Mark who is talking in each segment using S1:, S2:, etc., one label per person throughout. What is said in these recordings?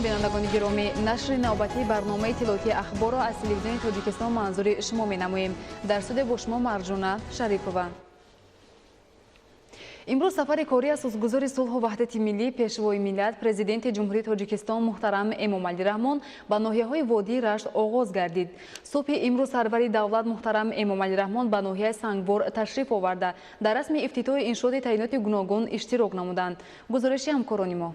S1: بینندگان گرامی، نشر نوبتی برنامه اطلاعاتی اخبار از تلویزیون تاجیکستان منظور شما می‌نماییم. در استودیو با شما مرجانه شریفова. امروز سفر کاری اساسگذار صلح و وحدت ملی پیشوای ملت پرزیدنت جمهوری تاجیکستان محترم امامعلی رحمان به ناحیه‌های وادی رشت آغاز گردید. صبح امروز سرور دولت محترم امامعلی رحمان به ناحیه سنگبار تشریف آورده در رسم افتتاح انشاد تعیینات گوناگون اشتراک نمودند. گزارش همکاران ما.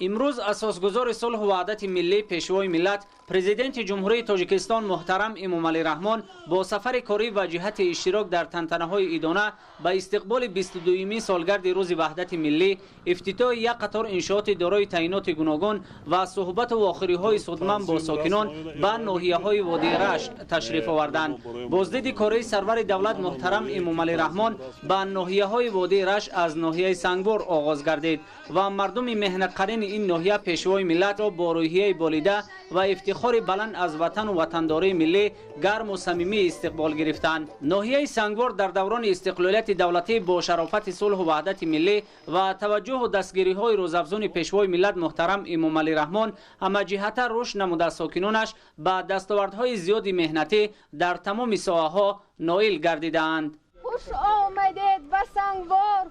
S2: امروز اساسگذار صلح و وحدت ملی پیشوای ملت پرزیدنت جمهوری تاجیکستان محترم امامعلی رحمان با سفر کاری و جهت اشتراک در تنتنه‌های ادانه به استقبال 22مین سالگرد روز وحدت ملی، افتتاح یک قطار انشاءات دارای تعیینات گوناگون و صحبت و آخری‌های صدمن با ساکنان به ناحیه‌های وادی رشت تشریف آوردند. بازدید کاری سرور دولت محترم امامعلی رحمان به ناحیه‌های وادی رشت از ناحیه سنگبار آغاز گردید و مردم مهنت‌قرین این ناحیه پیشوای ملت را با روحیه بالیده و افتخار بلند از وطن و وطنداری ملی گرم و صمیمی استقبال گرفتند. ناحیه سنگبار در دوران استقلالیت دولتی با شرافت صلح و وحدت ملی و توجه و دستگیری‌های روزافزون پیشوای ملت محترم امامعلی رحمان همه جهته رشد نموده ساکنانش به دستاوردهای زیادی مهنتی در تمام ساحه‌ها نائل گردیدند.
S3: خوش آمدید به سنگبار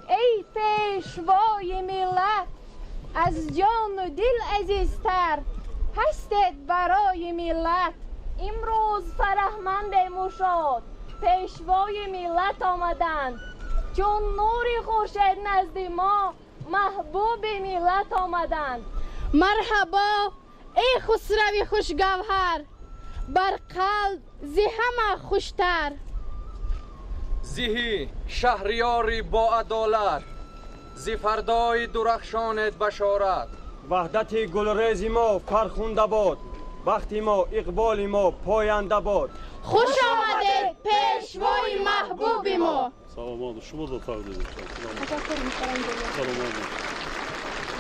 S3: ای پیشوای ملت، از جان و دل عزیزتر هستید برای ملت. امروز فرحمند مشاد پیشوای ملت آمدند، چون نور خورشید نزد ما محبوب ملت آمدند. مرحبا ای خسروی خوشگوهر، بر قلب زی همه خوشتر.
S4: زیهی شهریاری با عدالت، زی فردای درخشانت بشارت.
S5: وحدت گلریز ما فرخنده باد، وقتی ما اقبال ما پاینده باد.
S3: خوش آمدید پیشوای محبوب ما.
S6: سلام شما رو تقدیم می‌کنم.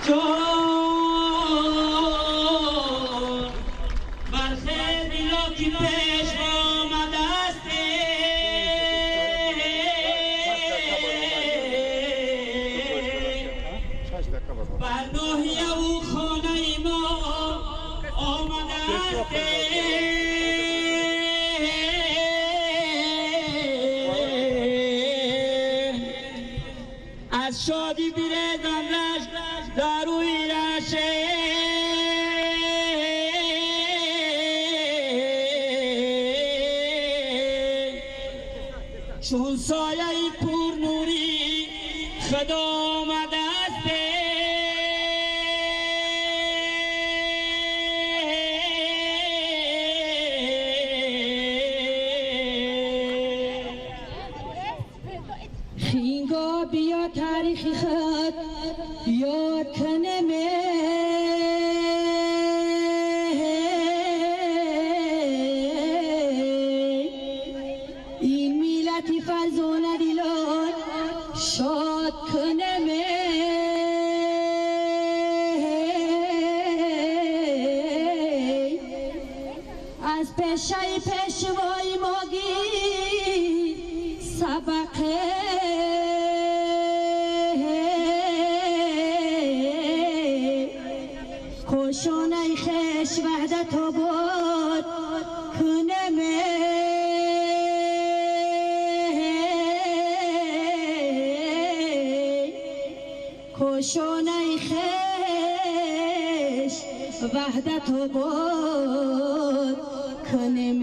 S7: جان بر خیر بلا کی پیشوا آمده است، بر ناحیه و خانه ما آمده است. از شادی بیرزم رشت در روی رشه، چون سایه پر نوری خدا آمده است.
S8: خینگاه بیا تاریخی خود یاد کنم، این میلتی فرزانه دیلان شاد کنم. از پیشای پیشوای ماگی سبقه خوشانه خش وحدت آباد کنم. خوشانه خش وحدت آباد کنم.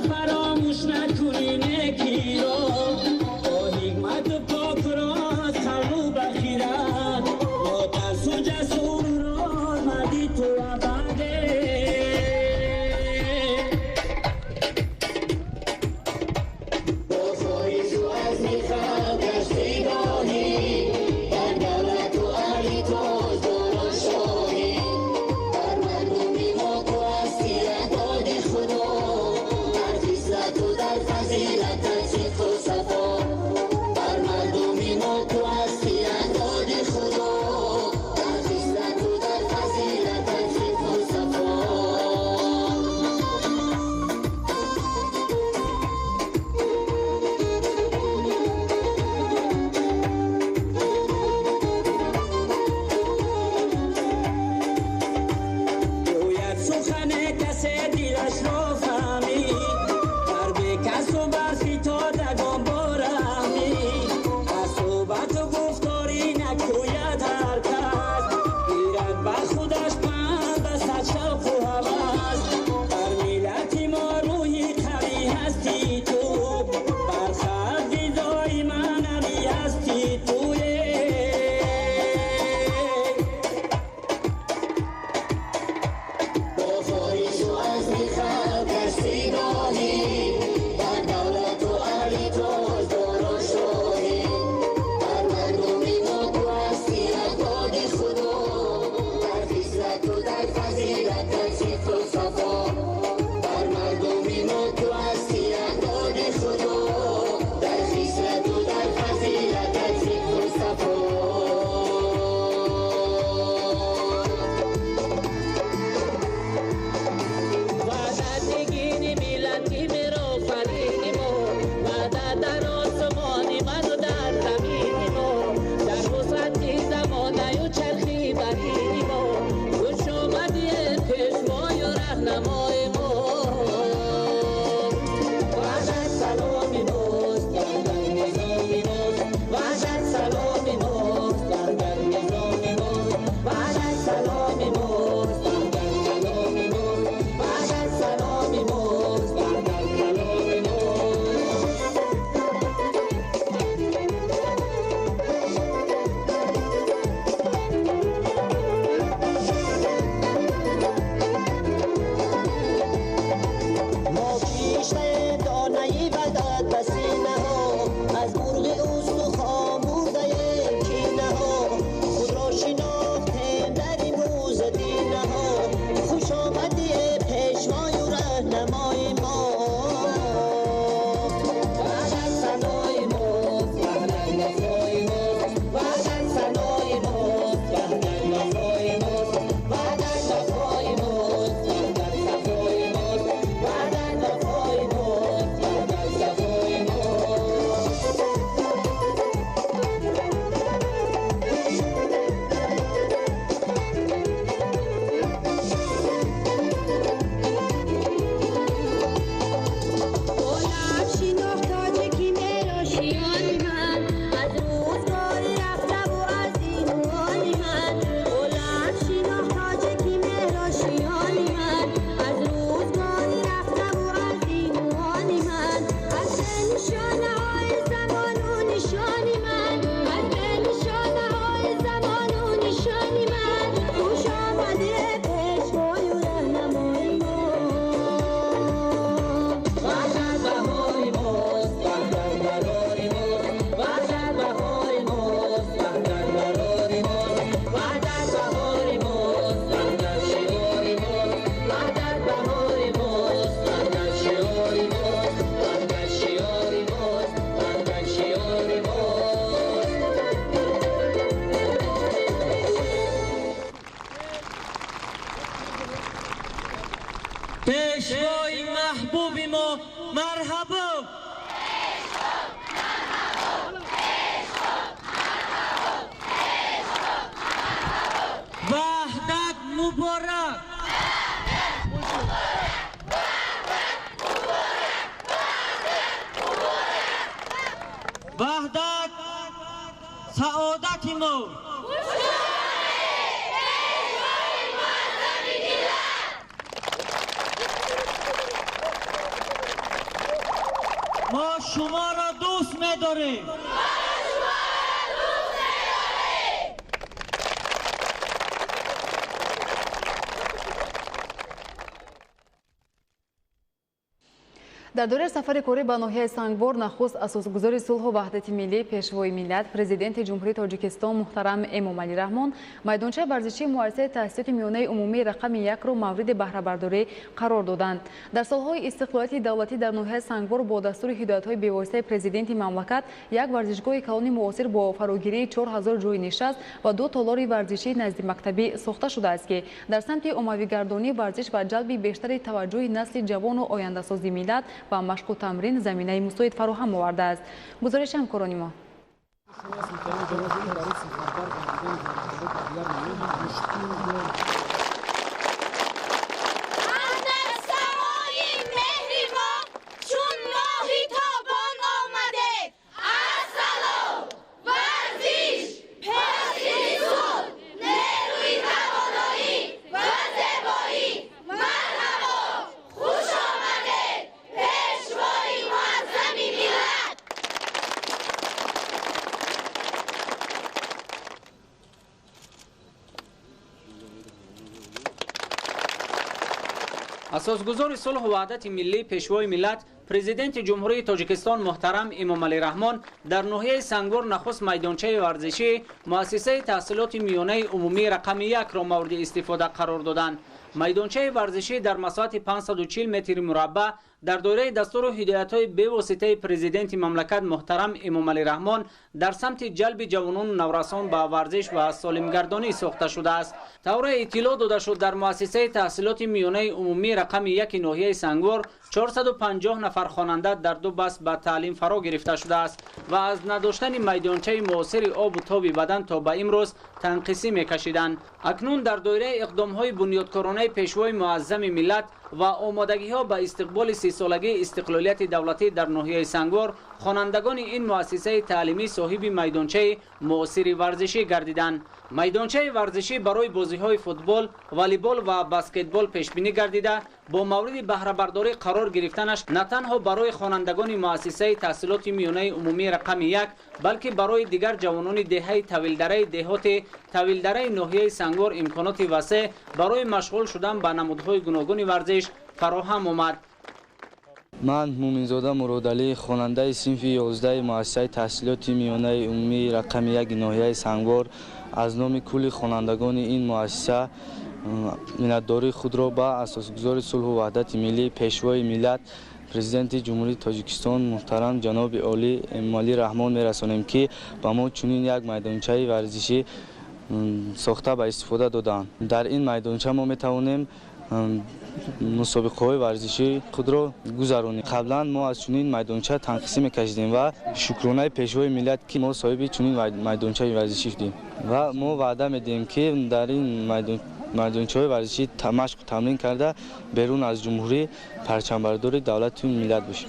S7: فراموش نکنین کی رو پیشوای محبوب ما مرحبا. وحدت مبارک. وحدت سعادت ما. ما شما را دوست می‌داریم.
S1: در دوره سفر کوری به ناحیه سنگبار نخست اساسگذار صلح و وحدت ملی پیشوای ملت پرزیدنت جمهوری تاجیکستان محترم امامعلی رحمان میدانچه ورزشی مؤسسه تأسیسات میانه عمومی رقم 1 را مورد بهره برداری قرار دادند. در سالهای استقلالیت دولتی در ناحیه سنگبار با دستور هدایت‌های بی‌واسطه پرزیدنت مملکت یک ورزشگاه کلان معاصر با فراگیری 4000 جای نشست و 2 تالار ورزشی نزد مکتبی ساخته شده است که در سمت عمومی‌گردانی ورزش و جلب بیشتر توجه نسل جوان و آینده‌سازی ملت و مشق و تمرین زمینه مساعد فراهم آورده است. گزارش همکاران ما.
S2: اساسگذار صلح و وحدت ملی پیشوای ملت پرزیدنت جمهوری تاجیکستان محترم امامعلی رحمان در ناحیه سنگبار نخست میدانچه ورزشی مؤسسه تحصیلات میانه عمومی رقم 1 را مورد استفاده قرار دادند. میدانچه ورزشی در مساحت 540 متر مربع در دوره دستور و هدایت‌های بی‌واسطه پرزیدنت مملکت محترم امامعلی رحمان در سمت جلب جوانان و نورسان به ورزش و سالمگردانی ساخته شده است. طور اطلاع داده شد در مؤسسه تحصیلات میانه عمومی رقم 1 ناحیه سنگبار 450 نفر خواننده در 2 بس به تعلیم فرا گرفته شده است و از نداشتن میدانچه معاصر آب و تاب بدن تا به امروز تنقیسی می‌کشیدند. اکنون در دوره اقدام‌های بنیادکارانه پیشوای معظم ملت و آمادگی‌ها به استقبال 30 سالگی استقلالیت دولتی در ناحیه سنگبار خوانندگان این مؤسسه تعلیمی صاحب میدانچه معاصر ورزشی گردیدند. میدانچه ورزشی برای بازی‌های فوتبال، والیبال و بسکتبال پیش بینی گردیده با مورد بهره برداری قرار گرفتنش نه تنها برای خوانندگان مؤسسه تحصیلات میانه عمومی رقم 1 بلکه برای دیگر جوانان دهه طویل‌دره دهات طویل‌دره ناحیه سنگبار امکانات وسیع برای مشغول شدن به نمودهای گوناگون ورزش فراهم آمد.
S9: من مومنزاده مرادعلی خواننده صنف 11 مؤسسه تحصیلات میانه عمومی رقم 1 ناحیه سنگبار از نام کل خوانندگان این مؤسسه منتداری خود را به اساسگذار صلح و وحدت ملی پیشوای ملت پرزیدنت جمهوری تاجیکستان محترم جناب عالی امامعلی رحمان میرسانیم که به ما چنین یک میدانچه ورزشی ساخته به استفاده دادند. در این میدانچه ما میتوانیم مسابقه‌های ورزشی خود را گذرانیم. قبلا ما از چنین میدانچه تنقیسی می‌کشیدیم و شکرانه پیشوای ملت که ما صاحب چنین میدانچه ورزشی شدیم و ما وعده می‌دهیم که در این میدانچه‌های ورزشی مشق و تمرین کرده بیرون از جمهوری پرچمبردار دولت ملت باشیم.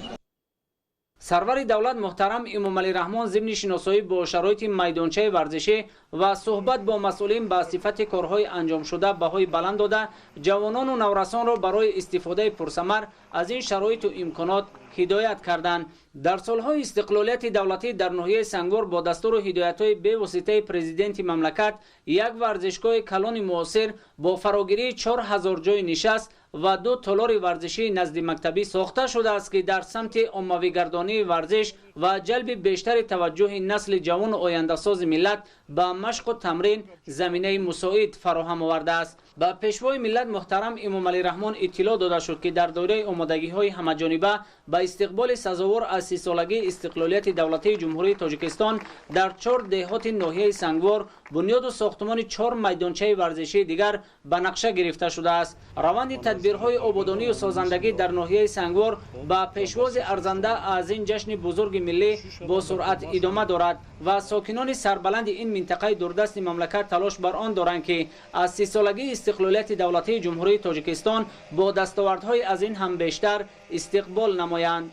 S2: سرور دولت محترم امامعلی رحمان ضمن شناسایی با شرایط میدانچه ورزشی و صحبت با مسئولین به صفت کارهای انجام شده بهای بلند داده جوانان و نورسان را برای استفاده پرثمر از این شرایط و امکانات هدایت کردند. در سالهای استقلالیت دولتی در ناحیه سنگبار با دستور و هدایت‌های بی‌واسطه پرزیدنت مملکت یک ورزشگاه کلان معاصر با فراگیری 4000 جای نشست و 2 تالار ورزشی نزد مکتبی ساخته شده است که در سمت عمومی‌گردانی ورزش و جلب بیشتر توجه نسل جوان و آینده‌ساز ملت به مشق و تمرین زمینه مساعد فراهم آورده است. به پیشوای ملت محترم امامعلی رحمان اطلاع داده شد که در دوره آمادگی‌های همه‌جانبه به استقبال سزاوار از 30 سالگی استقلالیت دولتی جمهوری تاجیکستان در 4 دهات ناحیه سنگبار بنیاد و ساختمان 4 میدانچه ورزشی دیگر به نقشه گرفته شده است. روند تدبیرهای آبادانی و سازندگی در ناحیه سنگوار با پیشواز ارزنده از این جشن بزرگ ملی با سرعت ادامه دارد و ساکنان سربلند این منطقه دوردست مملکت تلاش بر آن دارند که از 30 سالگی استقلالیت دولتی جمهوری تاجیکستان با دستاوردهای از این هم بیشتر استقبال نمایند.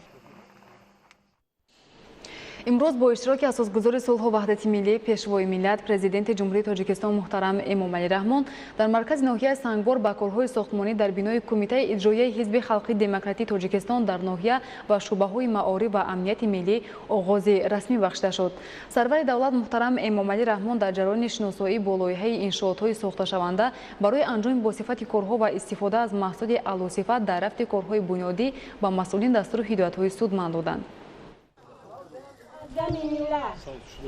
S1: امروز با اشتراک اساسگذار صلح و وحدت ملی پیشوای ملت پرزیدنت جمهوری تاجیکستان محترم امامعلی رحمان در مرکز ناحیه سنگوار با کارهای ساختمانی در بینای کمیته اجرایی حزب خلقی دموکراتی تاجیکستان در ناحیه و شعبه‌های معارف و امنیت ملی آغاز رسمی بخشیده شد. سرور دولت محترم امامعلی رحمان در جریان شناسایی با لایحه انشاءات‌های ساخته شونده برای انجام با صفت کارها و استفاده از محصولات اعلی‌صفت در رفع کارهای بنیادی با مسئولین دستور هدایت‌های سودمند دادند.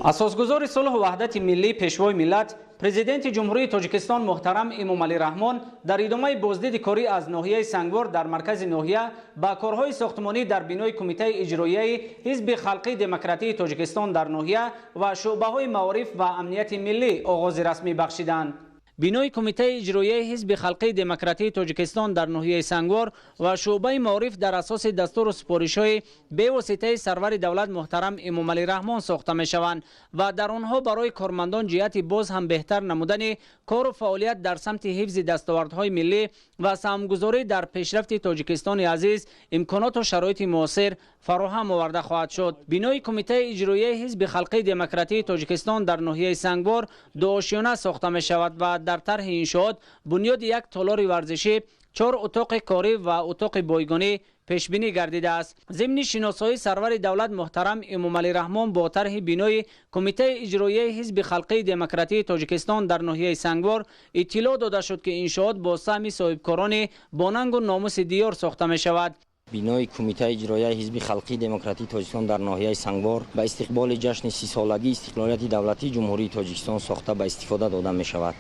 S2: اساسگذار صلح و وحدت ملی پیشوای ملت پرزیدنت جمهوری تاجیکستان محترم امامعلی رحمان در ادامه بازدید کاری از ناحیه سنگوار در مرکز ناحیه با کارهای ساختمانی در بینای کمیته اجرایی حزب خلقی دموکراتی تاجیکستان در ناحیه و شعبه‌های معارف و امنیت ملی آغاز رسمی بخشیدند. بینای کمیته اجرایی حزب خلقی دموکراتی تاجیکستان در ناحیه سنگوار و شعبه معارف در اساس دستور و سپارش‌های به واسطه سرور دولت محترم امامعلی رحمان ساخته می‌شوند و در آنها برای کارمندان جهت باز هم بهتر نمودن کار و فعالیت در سمت حفظ دستاوردهای ملی و سهمگذاری در پیشرفت تاجیکستان عزیز امکانات و شرایط معاصر فراهم آورده خواهد شد. بینای کمیته اجرایی حزب خلقی دموکراتی تاجیکستان در ناحیه سنگوار دو آشیانه ساخته می‌شود و در طرح انشاءات بنیاد یک تالار ورزشی، 4 اتاق کاری و اتاق بایگانی پیش بینی گردیده است. ضمن شناسایی سرور دولت محترم امامعلی رحمان با طرح بینای کمیته اجرایی حزب خلقی دموکراتی تاجیکستان در ناحیه سنگوار اطلاع داده شد که انشاءات با سهم صاحبکاران با ننگ و ناموس دیار ساخته می شود.
S10: بینای کمیته اجرایی حزب خلقی دموکراتی تاجیکستان در ناحیه سنگوار به استقبال جشن 30 سالگی استقلالیت دولتی جمهوری تاجیکستان ساخته به استفاده داده می شود.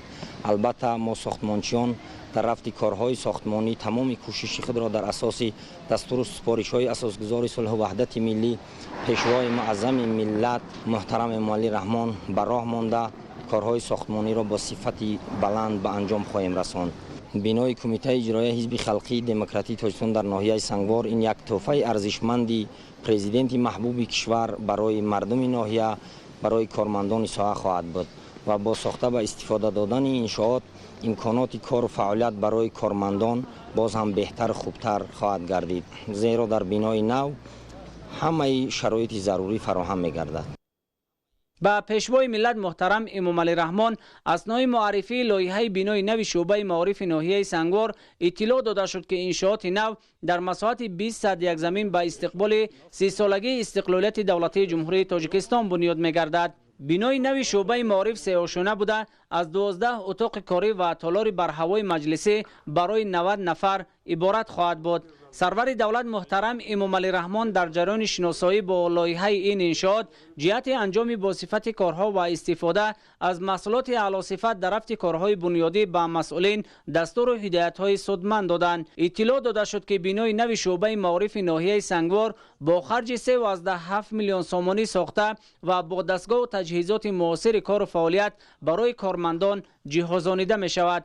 S10: البته ما ساختمانچیان در رفت کارهای ساختمانی تمام کوشش خود را در اساس دستور و سپارش‌های اساسگذار صلح و وحدت ملی پیشوای معظم ملت محترم امامعلی رحمان بر راه مانده کارهای ساختمانی را با صفت بلند به انجام خواهیم رساند. بینای کمیته اجرایی حزب خلقی دموکراتی تاجیکستان در ناحیه سنگوار این یک تحفه ارزشمندی پرزیدنت محبوب کشور برای مردم ناحیه، برای کارمندان ساحه خواهد بود و با ساخته به استفاده دادن انشاءات امکانات کار و فعالیت برای کارمندان باز هم بهتر خوبتر خواهد گردید، زیرا در بینای نو همه شرایط ضروری فراهم می‌گردد.
S2: با پیشوای ملت محترم امامعلی رحمان اثنای معرفی لایحه بینای نو شعبه معارف ناحیه سنگوار اطلاع داده شد که انشاءات نو در مساحت 20 صد یک زمین با استقبال 30 سالگی استقلالیت دولتی جمهوری تاجیکستان بنیاد می‌گردد. بینای نو شعبه معارف 3 آشیانه بوده از 12 اتاق کاری و تالار بر هوای مجلسی برای 90 نفر عبارت خواهد بود. سرور دولت محترم امامعلی رحمان در جریان شناسایی با لایحه این انشاءات جهت انجام با صفت کارها و استفاده از محصولات اعلی صفت در رفع کارهای بنیادی با مسئولین دستور و هدایت‌های سودمند دادند. اطلاع داده شد که بینای نو شعبه معارف ناحیه سنگوار با خرج 3.7 میلیون سومانی ساخته و با دستگاه و تجهیزات معاصر کار و فعالیت برای کارمندان جهازانیده می شود.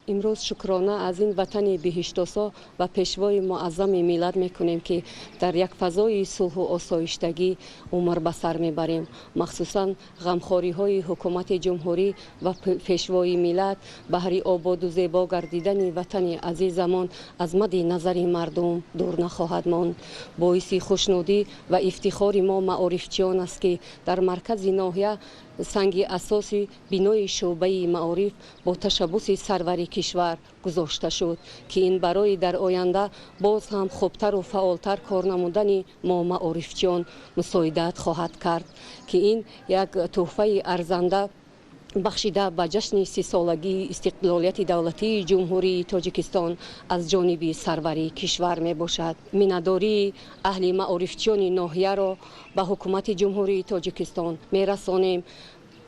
S11: امروز شکرانه از این وطن بهشت‌آسا و پیشوای معظم ملت میکنیم که در یک فضای صلح و آسایشتگی عمر به سر میبریم. مخصوصا غمخواری های حکومت جمهوری و پیشوای ملت بهر آباد و زیبا گردیدن وطن عزیزمان از مد نظر مردم دور نخواهد ماند. باعث خوشنودی و افتخار ما معارفچیان است که در مرکز ناحیه سنگ اساسی بینای شعبه معارف با تشبث سروری کشور گذاشته شد که این برای در آینده باز هم خوبتر و فعالتر کار نمودن ما معارفچیان مساعدت خواهد کرد که این یک تحفه ارزنده بخشیده به جشن 30 سالگی استقلالیت دولتی جمهوری تاجیکستان از جانب سروری کشور می باشد. مینداری اهل معارفچیان ناحیه را به حکومت جمهوری تاجیکستان می رسانیم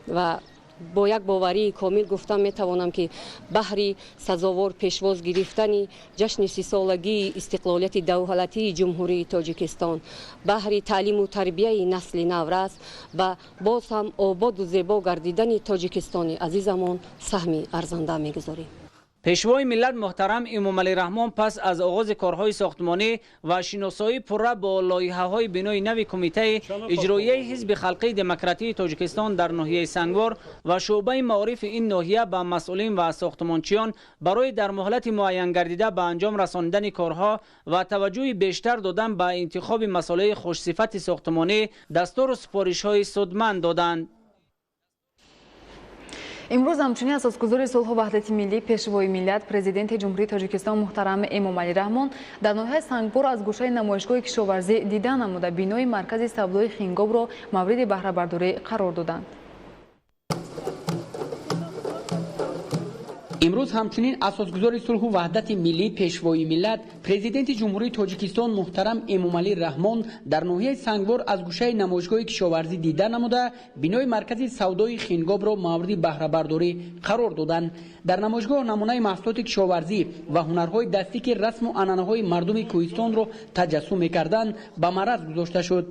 S11: و با یک باوری کامل گفتم میتوانم که بحر سزاوار پیشواز گرفتن جشن 30 سالگی استقلالیت دولتی جمهوری تاجیکستان، بحر تعلیم و تربیت نسل نو است و باز هم آباد و زیبا گردیدن تاجیکستان عزیزمان سهمی ارزنده میگذاریم.
S2: پیشوای ملت محترم امامعلی رحمان پس از آغاز کارهای ساختمانی و شناسایی پرره با لایحه‌های بنای نو کمیته اجرایی حزب خلقی دموکراتی تاجیکستان در ناحیه سنگوار و شعبه معارف این ناحیه با مسئولین و ساختمانچیان برای در مهلت معین گردیده به انجام رساندن کارها و توجه بیشتر دادن به انتخاب مسائل خوشصفت ساختمانی دستور و سپارش‌های سودمند دادند.
S1: امروز همچنین اساسگذار صلح و وحدت ملی پیشوای ملت پرزیدنت جمهوری تاجیکستان محترم امامعلی رحمان در ناحیه سنگبور از گوشه نمایشگاه کشاورزی دیدن نموده بینای مرکز سودای خینگاب را مورد بهره برداری قرار دادند.
S12: امروز همچنین اساسگذار صلح و وحدت ملی پیشوای ملت پرزیدنت جمهوری تاجیکستان محترم امامعلی رحمان در ناحیه سنگوار از گوشه نمایشگاه کشاورزی دیدن نموده بینای مرکز سودای خینگاب را مورد بهره برداری قرار دادند. در نمایشگاه نمونه محصولات کشاورزی و هنرهای دستی که رسم و عنعنه‌های مردم کوهستان را تجسم می‌کردند به معرض گذاشته شد.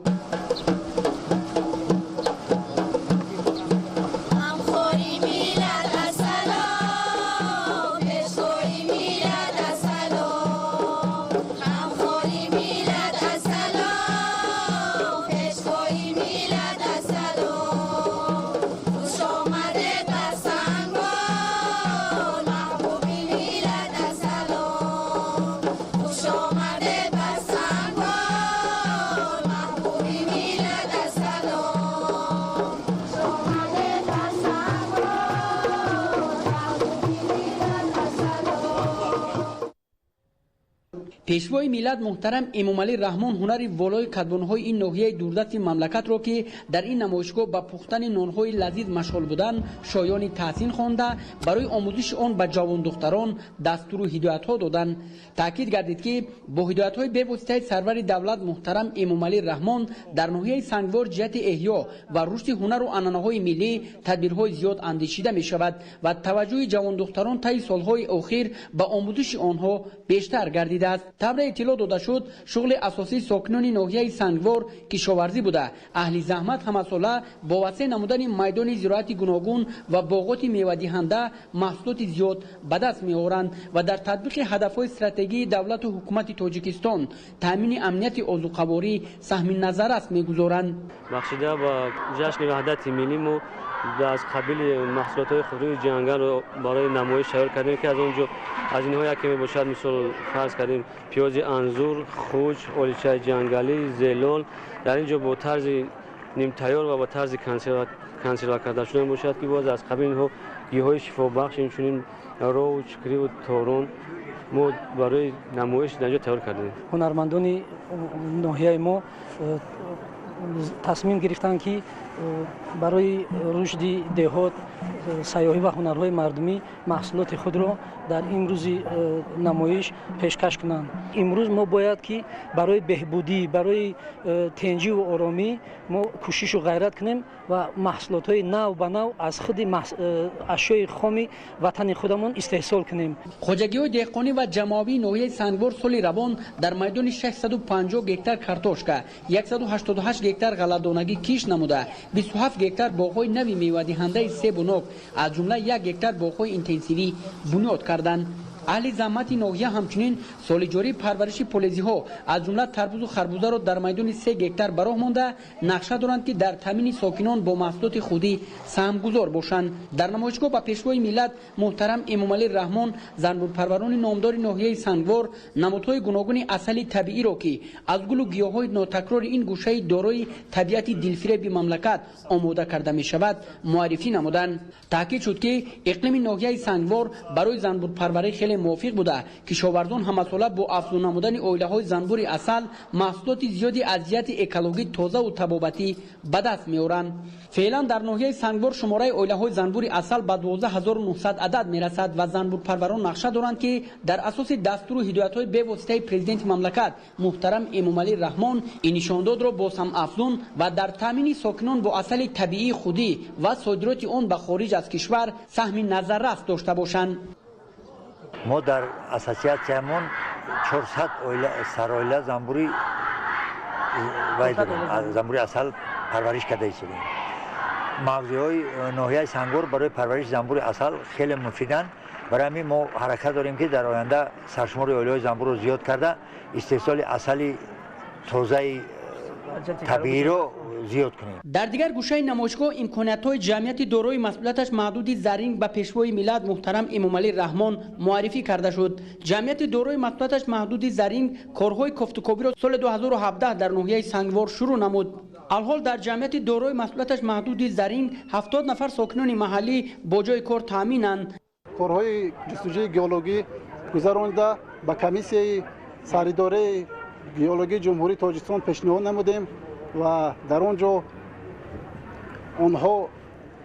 S12: پیشوای ملت محترم امامعلی رحمان هنر والای کدبانهای این ناحیه دوردست مملکت را که در این نمایشگاه با پختن نانهای لذیذ مشغول بودند شایان تحسین خوانده برای آموزش آن به جوان دختران دستور و هدایت ها دادند. تاکید گردید که با هدایت های به واسطه سرور دولت محترم امامعلی رحمان در ناحیه سنگوار جهت احیا و رشد هنر و عنعنه‌های ملی تدبیرهای زیاد اندیشیده می شود و توجه جوان دختران طی سالهای اخیر به آموزش آنها بیشتر گردیده است. طبق اطلاع داده شد شغل اساسی ساکنان ناحیه سنگوار کشاورزی بوده. اهل زحمت همساله با وسع نمودن میدان زراعتی گوناگون و باغات میوه دهنده محصولات زیاد به دست میآورند و در تطبیق هدفهای استراتژی دولت و حکومت تاجیکستان تامین امنیت آذوقه‌واری سهم نظر است میگذارند.
S6: مقصود با جشن وحدت ملی ما از قبیل محصولات خودروی جنگل رو برای نمایش تیار کردیم که از اونجا از اینها یکی میباشد مثال فرض کردیم پیاز انزور، خوش، اولیچه جنگلی، زلال در اینجا با طرز نیم تیار و با طرز کنسرو کرده شده باشد که باز از قبیل اینها گیاهای شفا بخش اینچنین رو چکری و تورون ما برای نمایش در اینجا تیار کردیم.
S13: هنرمندان ناحیه ما تصمیم گرفتند که برای رشد دهات سیاحی و هنرهای مردمی محصولات خود را در امروز نمایش پیشکش کنند. امروز ما باید که برای بهبودی، برای تنجی و آرامی ما کوشش و غیرت کنیم و محصولات های نو به نو از خود اشیاء خام وطن خودمان استحصال کنیم.
S12: خواجگی های دهقانی و جماعی ناحیه سنگوار سال روان در میدان 650 گکتار کارتوشکا، 188 گکتار غله‌دانگی کیش نموده، 27 گکتار باغ‌های نوی میوه دهنده سیب و نوک از جمله 1 گکتار باغ‌های اینتنسیوی بنیاد کردند. اهل زحمت ناحیه همچنین سال جاری پرورش پولزی ها از جمله تربوز و خربوزه را در میدان 3 گکتار براه مانده نقشه دارند که در تامین ساکنان با محصولات خودی سهمگذار باشند. در نمایشگاه با پیشوای ملت محترم امامعلی رحمان زنبور پروران نامدار ناحیه سنگوار نمادهای گوناگون اصل طبیعی را که از گل و گیاهای ناتکرار این گوشه دارای طبیعت دلفریب مملکت آماده کرده می شود معرفی نمودند. تاکید شد که اقلیم ناحیه سنگوار برای زنبور پروری خیلی خیلی موافق بوده کشاورزان همساله با افزون نمودن اویله‌های زنبور عسل محصولات زیادی از جهت اکولوژی تازه و طبابتی به دست می‌آورند. فعلا در ناحیه سنگبار شماره اویله‌های زنبور عسل به 12900 عدد میرسد و زنبور پروران نقشه دارند که در اساس دستور و هدایت‌های به واسطه پرزیدنت مملکت محترم امامعلی رحمان این نشانداد را باز هم افزون و در تامین ساکنان با عسل طبیعی خودی و صادرات آن به خارج از کشور سهم نظررس داشته باشند.
S14: ما در اساسیاسیمون 400 سرایله زنبوری زنبوری عسل پرورش کرده ایم. موضوعی ناحیه سنگبار برای پرورش زنبور عسل خیلی مفیدند. برای همین ما حرکت داریم که در آینده سرشمار اولیه‌های زنبور رو زیاد کرده استحصال عسل تازه طبیعی رو زیاد کنیم.
S12: در دیگر گوشه نمایشگاه امکانیت‌های جمعیت دارای مسئولیتش محدود زرینگ به پیشوای ملت محترم امامعلی رحمان معرفی کرده شد. جمعیت دارای مسئولیتش محدود زرینگ کارهای کافت‌وکاوی را سال 2017 در ناحیه سنگبار شروع نمود. الحال در جمعیت دارای مسئولیتش محدود زرینگ 70 نفر ساکنان محلی با جای کار تامینند.
S15: کارهای جستجوی گیولوژی گذرانده به کمیسیه سرداری گیولوژی جمهوری تاجیکستان پیشنهاد نمودیم و در آنجا آنها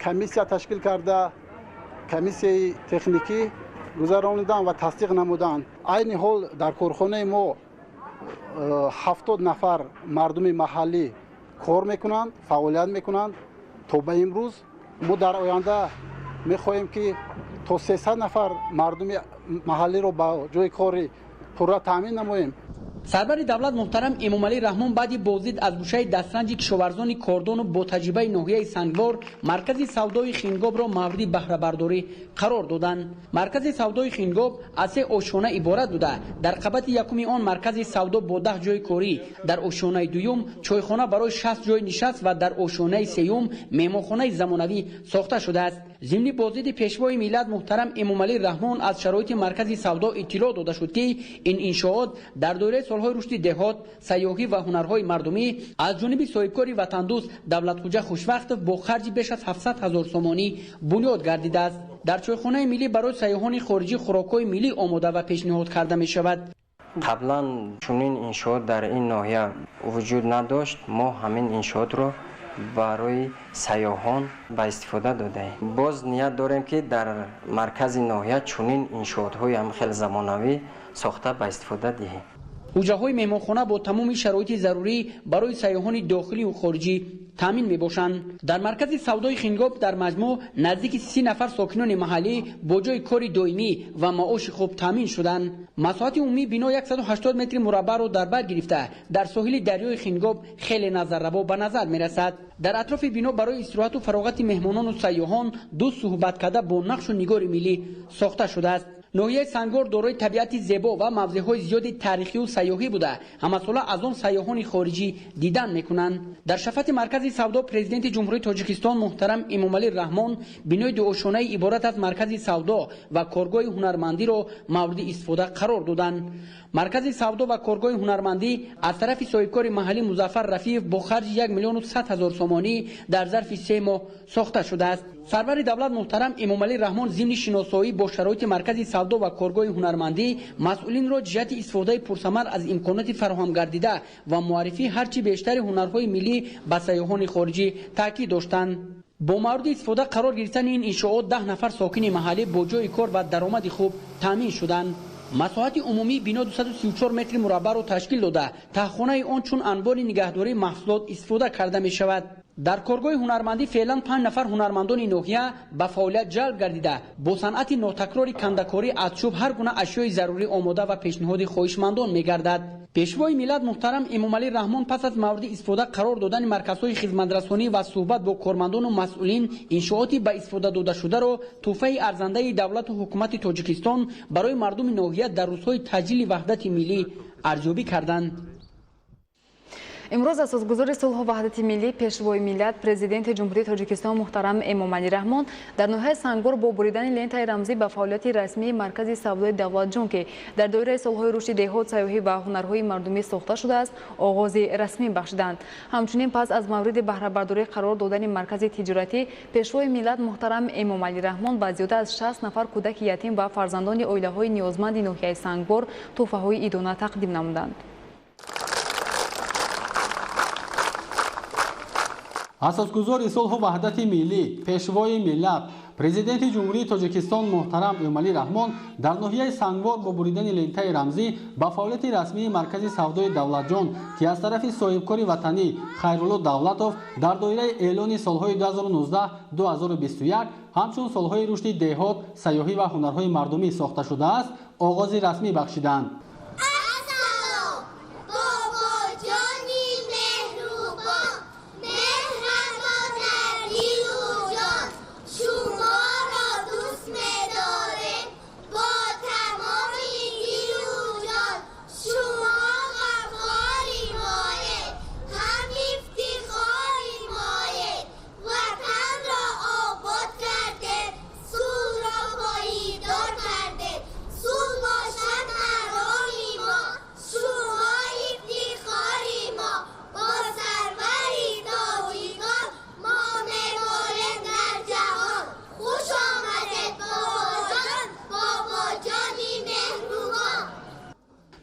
S15: کمیسیه تشکیل کرده کمیسیه تکنیکی گذراندن و تصدیق نمودند. عین حال در کارخانه ما 70 نفر مردم محلی کار میکنند، فعالیت میکنند. تا به امروز ما در آینده میخواهیم که تا 300 نفر مردم محلی رو با جای کاری پورا تامین نماییم.
S12: سرور دولت محترم امامعلی رحمان بعد بازدید از گوشه دسترنج کشاورزان کاردان و با تجربه ناحیه سنگبار مرکز سودای خینگاب را مورد بهره برداری قرار دادند. مرکز سودای خینگاب از 3 آشانه عبارت بوده. در قبط یکمی آن مرکز سودا با 10 جای کاری، در آشانه دوم چایخانه برای 60 جای نشست و در آشانه سوم مهمانخانه زمانوی ساخته شده است. ضمن بازدید پیشوای ملت محترم امامعلی رحمان از شرایط مرکز سودا اطلاع داده شد که این انشاءات در دوره سالهای رشد دهات، سیاحی و هنرهای مردمی از جانب صاحبکار وطن دوست دولت خوجه خوشوقت با خرج بیش از 700,000 سومانی بنیاد گردیده است. در چایخانه ملی برای سیاحان خارجی خوراک‌های ملی آماده و پیشنهاد کرده می شود.
S16: قبلا چنین انشاءات در این ناحیه وجود نداشت. ما همین انشاءات را برای سیاحان به استفاده داده ایم. باز نیت داریم که در مرکز ناحیه چنین انشاءات‌های هم خیلی زمانوی ساخته به استفاده دهیم.
S12: حوزه‌های مهمانخانه با تمام شرایط ضروری برای سیاحان داخلی و خارجی تامین می‌باشند. در مرکز سودای خینگاب در مجموع نزدیک 30 نفر ساکنان محلی با جای کار دائمی و معاش خوب تامین شدند. مساحت عمومی بنا 180 متر مربع را در بر گرفته در ساحل دریای خینگاب خیلی نظرروا به نظر می‌رسد. در اطراف بنا برای استراحت و فراغت مهمانان و سیاحان 2 صحبت کرده با نقش و نگار ملی ساخته شده است. ناحیه سنگبار دارای طبیعت زیبا و موضع‌های زیادی تاریخی و سیاحی بوده. همساله از آن سیاحان خارجی دیدن میکنند. در شفت مرکز سودا پرزیدنت جمهوری تاجیکستان محترم امامعلی رحمان بنای 2 آشانه عبارت از مرکز سودا و کارگاه هنرمندی را مورد استفاده قرار دادند. مرکز سودا و کارگاه هنرمندی از طرف صاحبکار محلی مظفر رفیع با خرج 1,100,000 سومانی در ظرف 3 ماه ساخته شده است. سرور دولت محترم امامعلی رحمان ضمن شناسایی با شرایط مرکز سودا و کارگاه هنرمندی مسئولین را جهت استفاده پرثمر از امکانات فراهم گردیده و معرفی هرچی بیشتر هنرهای ملی به سیاحان خارجی تاکید داشتند. با مورد استفاده قرار گرفتن این انشاءات 10 نفر ساکن محلی با جای کار و درآمد خوب تامین شدند. مساحت عمومی بنا 234 متر مربع را تشکیل داده. تهخانه آن چون انبار نگهداری محصولات استفاده کرده می شود. در کارگاه هنرمندی فعلا 5 نفر هنرمندان ناحیه به فعالیت جلب گردیده با صنعت نوتکراری کندکاری از چوب هر گونه اشیای ضروری آماده و پیشنهاد خواهشمندان می‌گردد. پیشوای ملت محترم امامعلی رحمان پس از مورد استفاده قرار دادن مرکزهای خدمت‌رسانی و صحبت با کارمندان و مسئولین انشاءاتی به استفاده داده شده را تحفه ارزنده دولت و حکومت تاجیکستان برای مردم ناحیه در روزهای تجلیل وحدت ملی ارزیابی کردند.
S1: امروز اساسگزار صلح و وحدت ملی پیشوای ملت پرزیدنت جمهوری تاجیکستان محترم امامعلی رحمان در ناحیه سنگور با بریدن لنتای رمزی به فعالیت رسمی مرکز سودای دولت جان که در دایره صلح رشد دهات سیاحی و هنرهای مردمی ساخته شده است آغاز رسمی بخشیدند. همچنین پس از مورد بهره برداری قرار دادن مرکز تجارتی پیشوای ملت محترم امامعلی رحمان با زیاده از 60 نفر کودک یتیم و فرزندان عائله‌های نیازمند ناحیه سنگور تحفه‌های عیدانه تقدیم نمودند.
S17: اساسگزار صلح و وحدت ملی پیشوای ملت پرزیدنت جمهوری تاجیکستان محترم امامعلی رحمان در ناحیه سنگور با بریدن لنتای رمزی با فعالیت رسمی مرکز سودای دولت جان که از طرف صاحبکار وطنی خیرالله دولتوف در دایره اعلان سالهای 2019-2021 همچون سالهای رشد دهات سیاحی و هنرهای مردمی ساخته شده است آغاز رسمی بخشیدند.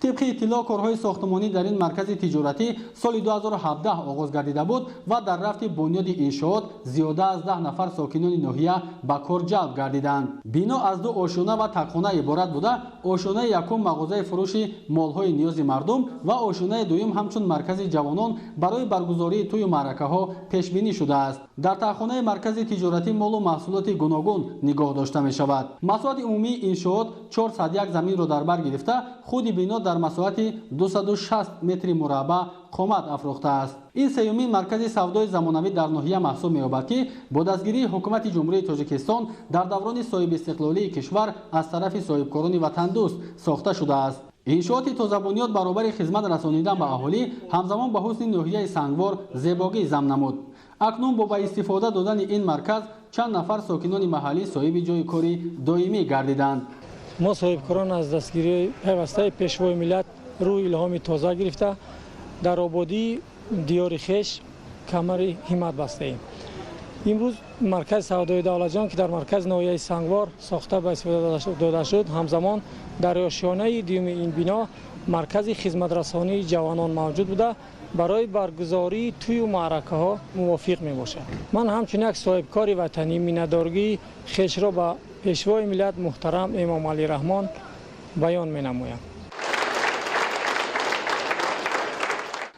S17: طبق اطلاع کارهای ساختمانی در این مرکز تجارتی سال 2017 آغاز گردیده بود و در رفت بنیاد انشاءات زیاده از 10 نفر ساکنان ناحیه به کار جلب گردیدند. بنا از 2 آشیانه و تکخانه عبارت بوده. آشیانه یکم مغازه فروش مالهای نیاز مردم و آشیانه دوم همچون مرکز جوانان برای برگزاری توی معرکه ها پیش بینی شده است. در تکخانه مرکز تجارتی مال و محصولات گوناگون نگاه داشته می شود. مساحت عمومی انشاءات 401 زمین را در بر گرفته خود بنا در مساحت 260 متر مربع قامت افروخته است. این سیومین مرکز سودای زمانوی در ناحیه محسوب می‌یابد که با دستگیری حکومت جمهوری تاجیکستان در دوران صاحب استقلالی کشور از طرف صاحبکاران وطن دوست ساخته شده است. انشاءات تازه بنیاد برابر خدمت رسانیدن به اهالی همزمان به حسن ناحیه سنگوار زیبایی ضمن نمود. اکنون با استفاده دادن این مرکز چند نفر ساکنان محلی صاحب جای کاری دائمی گردیدند.
S13: ما صاحبکاران از دستگیری پیوسته پیشوای ملت روی الهام تازه گرفته در آبادی دیار خش کمر همت بسته ایم. امروز مرکز سودای دولت جان که در مرکز ناحیه سنگوار ساخته به استفاده داده شد همزمان در آشیانه دیوم این بنا مرکز خدمت رسانی جوانان موجود بوده برای برگزاری توی معرکه ها موافق می باشد. من همچنین یک صاحبکار وطنی میندارگی خش را به پیشوای ملت محترم امامعلی رحمان بیان می نمویم.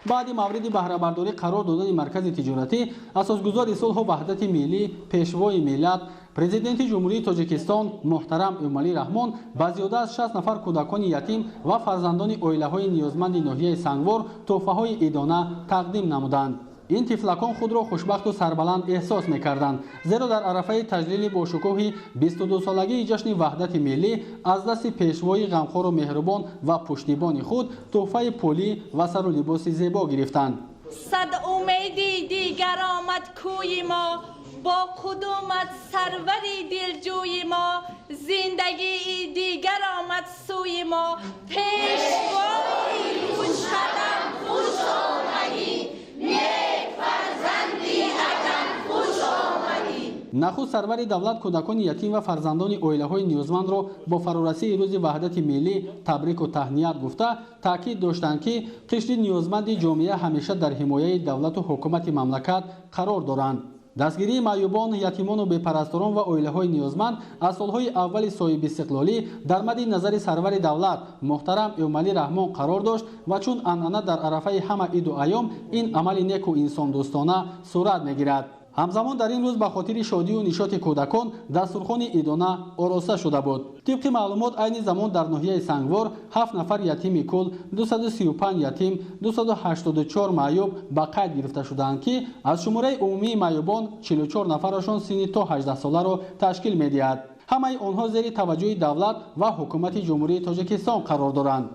S17: بعد مورد بهره برداری قرار دادن مرکز تجارتی اساسگزار صلح و وحدت ملی پیشوای ملت پرزیدنت جمهوری تاجیکستان محترم امامعلی رحمان با زیاده از 60 نفر کودکان یتیم و فرزندان عائله‌های نیازمند ناحیه سنگوار تحفه‌های عیدانه تقدیم نمودند. این طفلکان خود را خوشبخت و سربلند احساس می‌کردند زیرا در عرفه تجلیل با شکوه 22 سالگی جشن وحدت ملی از دست پیشوای غمخوار و مهربان و پشتیبان خود تحفه پولی و سر و لباس زیبا گرفتند.
S18: صد امیدی دیگر آمد کوی ما با قدومت سروری دلجوی ما زندگی دیگر آمد سوی ما پیشوای خوش قدم خوش آمدی نیک فرزندی عدم خوش آمدی.
S17: نخست سرور دولت کودکان یتیم و فرزندان عائله‌های نیازمند را با فرارسی روز وحدت ملی تبریک و تهنیت گفته تاکید داشتند که قشر نیازمند جامعه همیشه در حمایت دولت و حکومت مملکت قرار دارند. دستگیری معیوبان، یتیمان و بی‌پرستاران و عائله‌های نیازمند از سالهای اول صاحب استقلالی در مد نظر سرور دولت محترم امامعلی رحمان قرار داشت و چون عنعنه در عرفه همه عید و ایام این عمل نیک و انسان دوستانه صورت می‌گیرد. همزمان در این روز به خاطر شادی و نشاط کودکان دسترخوان عیدانه آراسته شده بود. طبق معلومات عین زمان در ناحیه سنگوار 7 نفر یتیم کل 235 یتیم 284 معیوب به قید گرفته شدند که از شماره عمومی معیوبان 44 نفرشان سن تا 18 ساله را تشکیل می‌دهد. همه آنها زیر توجه دولت و حکومت جمهوری تاجیکستان قرار دارند.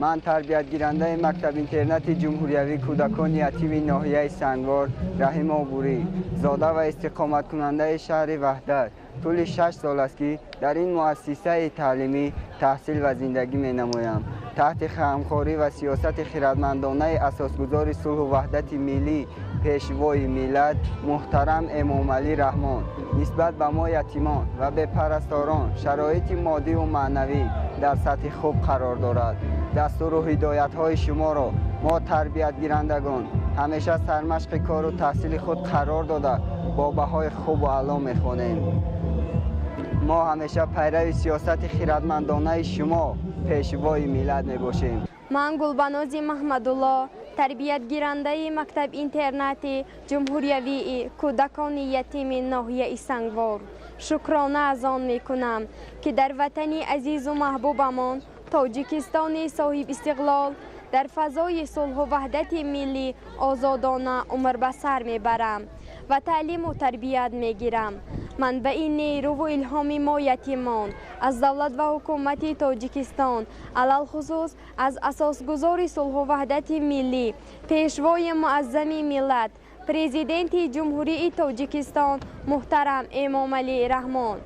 S19: من تربیت گیرنده مکتب اینترنت جمهوریوی کودکان یتیم ناحیه سنگوار رحیم آبوری زاده و استقامت کننده شهر وحدت طول 6 سال است که در این مؤسسه تعلیمی تحصیل و زندگی می نمایم. تحت همکاری و سیاست خردمندانه اساسگزار صلح و وحدت ملی پیشوای ملت محترم امام علی رحمان نسبت به ما یتیمان و به پرستاران شرایط مادی و معنوی در سطح خوب قرار دارد. دستور و هدایت های شما را ما تربیت گیرندگان همیشه سرمشق کار و تحصیل خود قرار داده با بهای خوب و اعلا می‌خوانیم. ما همیشه پیرو سیاست خردمندانه شما پیشوای ملت میباشیم.
S20: من گلبنازی محمدالله تربیت گیرنده مکتب اینترنتی جمهوریوی کودکان یتیم ناحیه سنگوار شکرانه از آن میکنم که در وطنی عزیز و محبوبمان تاجیکستان صاحب استقلال در فضای صلح و وحدت ملی آزادانه عمر به سر میبرم و تعلیم و تربیت میگیرم. من به این نیرو و الهام ما یتیمان از دولت و حکومت تاجیکستان علل خصوص از اساسگزار صلح و وحدت ملی پیشوای معظم ملت پرزیدنت جمهوری تاجیکستان محترم امام علی رحمان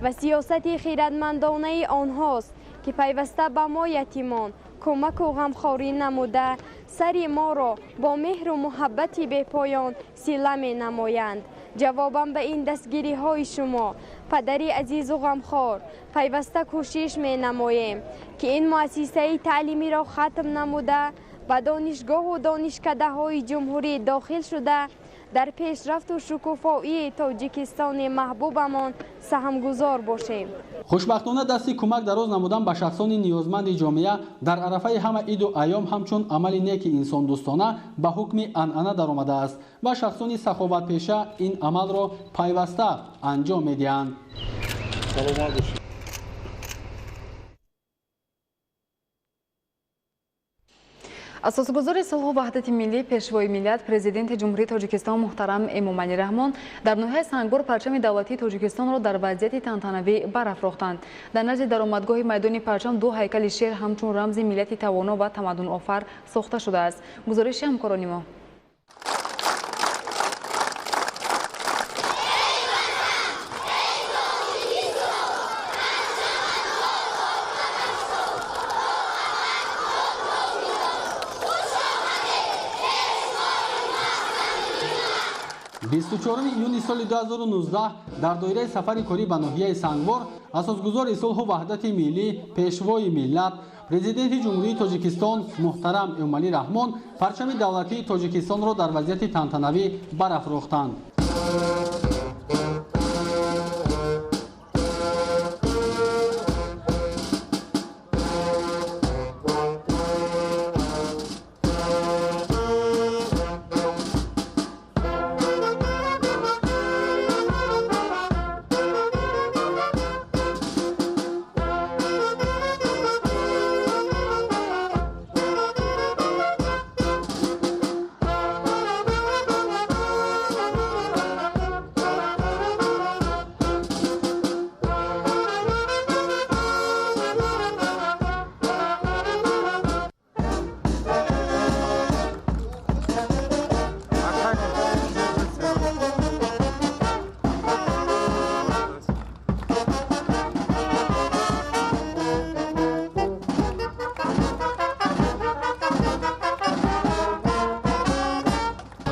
S20: و سیاست خردمندانه آنهاست که پیوسته به ما یتیمان کمک و غمخواری نموده سر ما را با مهر و محبت به پایان صله می نمایند. جوابم به این دستگیری های شما پدری عزیز و غمخوار پیوسته کوشش می نماییم که این مؤسسه تعلیمی را ختم نموده و دانشگاه و دانشکده های جمهوری داخل شده در پیشرفت و شکوفایی تاجیکستان محبوبمان سهمگزار باشیم.
S17: خوشبختانه دستی کمک دراز نمودن به شخصان نیازمند جامعه در عرفه همه عید و ایام همچون عمل نیک انسان دوستانه به حکم عنعنه در آمده است و شخصان سخاوت پیشه این عمل را پیوسته انجام میدهند.
S1: اساسگزار صلح و وحدت ملی پیشوای ملت پرزیدنت جمهوری تاجیکستان محترم امام علی رحمان در ناحیه سنگبر پرچم دولتی تاجیکستان را در وضعیت تنتنوی برافروختند. در نزد درآمدگاه میدان پرچم دو هیکل شیر همچون رمز ملت توانا و تمدن آفر ساخته شده است. گزارش همکاران ما.
S17: یونی سال 2019 در دایره سفر کاری به ناحیه سنگبر اساسگزار صلح و وحدت ملی پیشوای ملت پرزیدنت جمهوری تاجیکستان محترم امام علی رحمان پرچم دولتی تاجیکستان را در وضعیت تنتنوی برافروختند.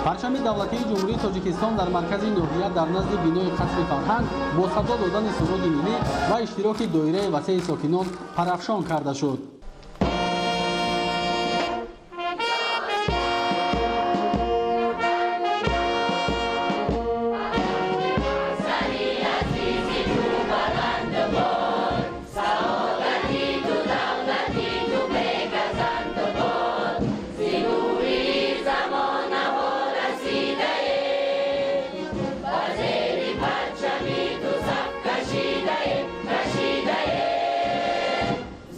S17: پرچم دولتی جمهوری تاجیکستان در مرکز ناحیه در نزد بینای قصر فرهنگ با صدا دادن سرود ملی و اشتراک دایره وسیع ساکنان پرافشان کرده شد.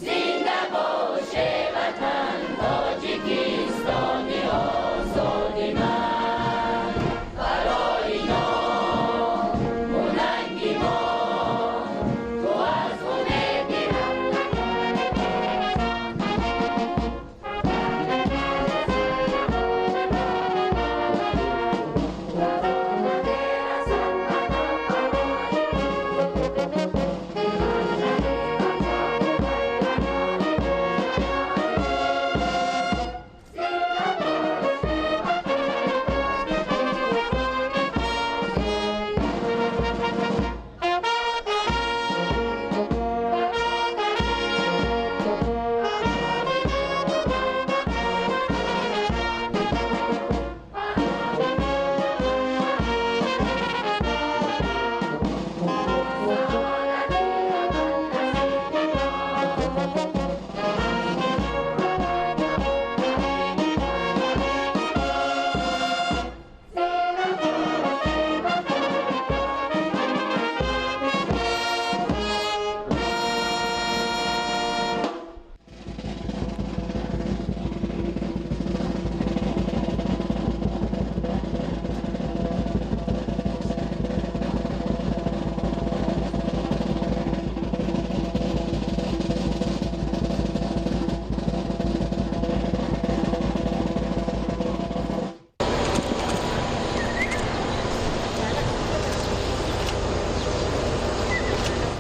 S3: زنده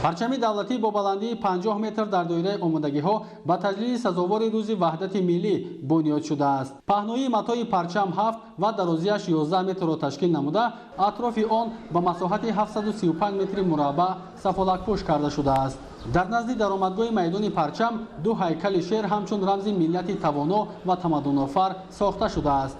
S17: پرچم دولتی با بلندی 50 متر در دایره آمادگی‌ها با تجلیل سزاوار روز وحدت ملی بنیاد شده است. پهنای متای پرچم 7 و درازیش 11 متر را تشکیل نموده، اطراف آن با مساحت 735 متر مربع سفالک‌پوش کرده شده است. در نزد درآمدگاه میدان پرچم دو هیکل شیر همچون رمز ملیت توانا و تمدن‌آفر ساخته شده است.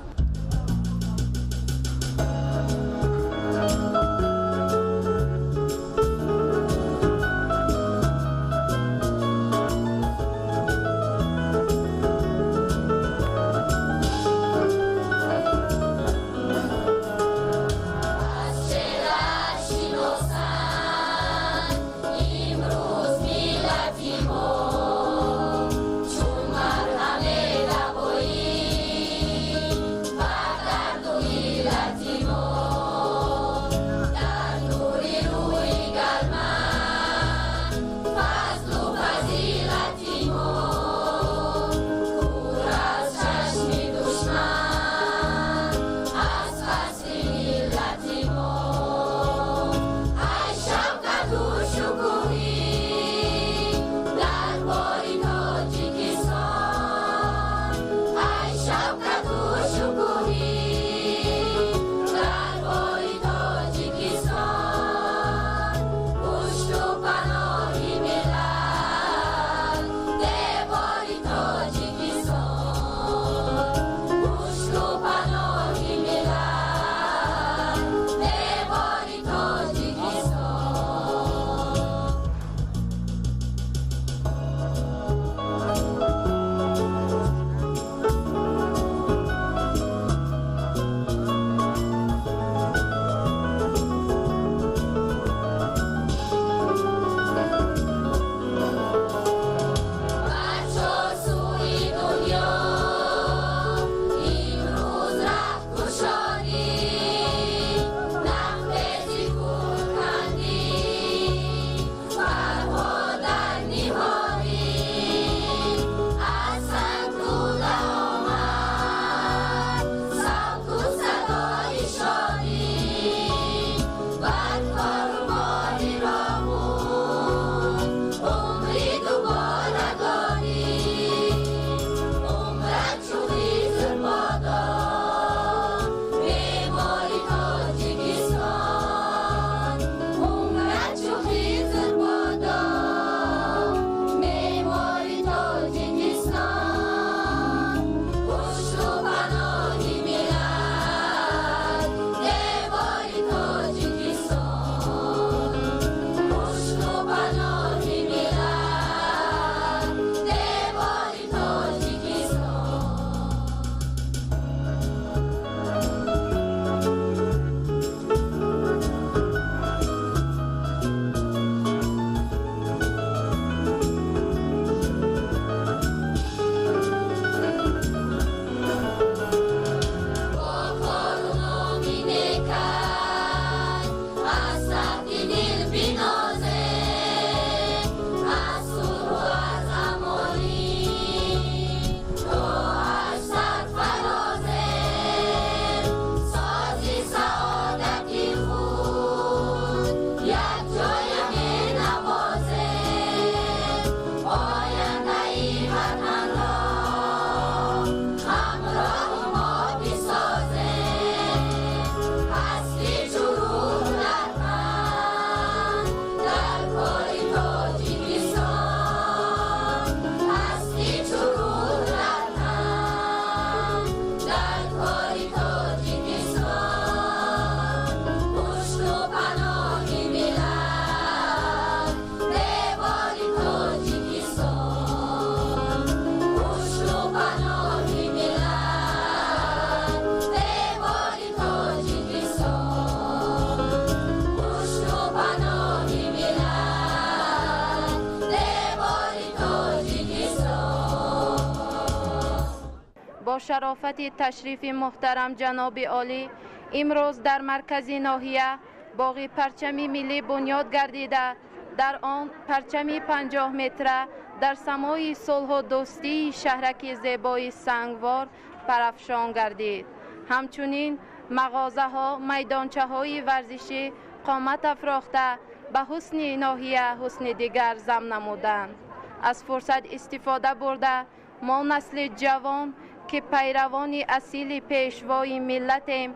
S21: با شرافت تشریف محترم جناب عالی امروز در مرکز ناحیه باغ پرچم ملی بنیاد گردیده، در آن پرچم 50 متره در سمای صلح و دوستی شهرک زیبای سنگوار پرافشان گردید. همچنین مغازه ها، میدانچه های ورزشی قامت افراخته به حسن ناحیه حسن دیگر زم نمودند. از فرصت استفاده برده ما نسل جوان که پیروان اصیل پیشوای ملتیم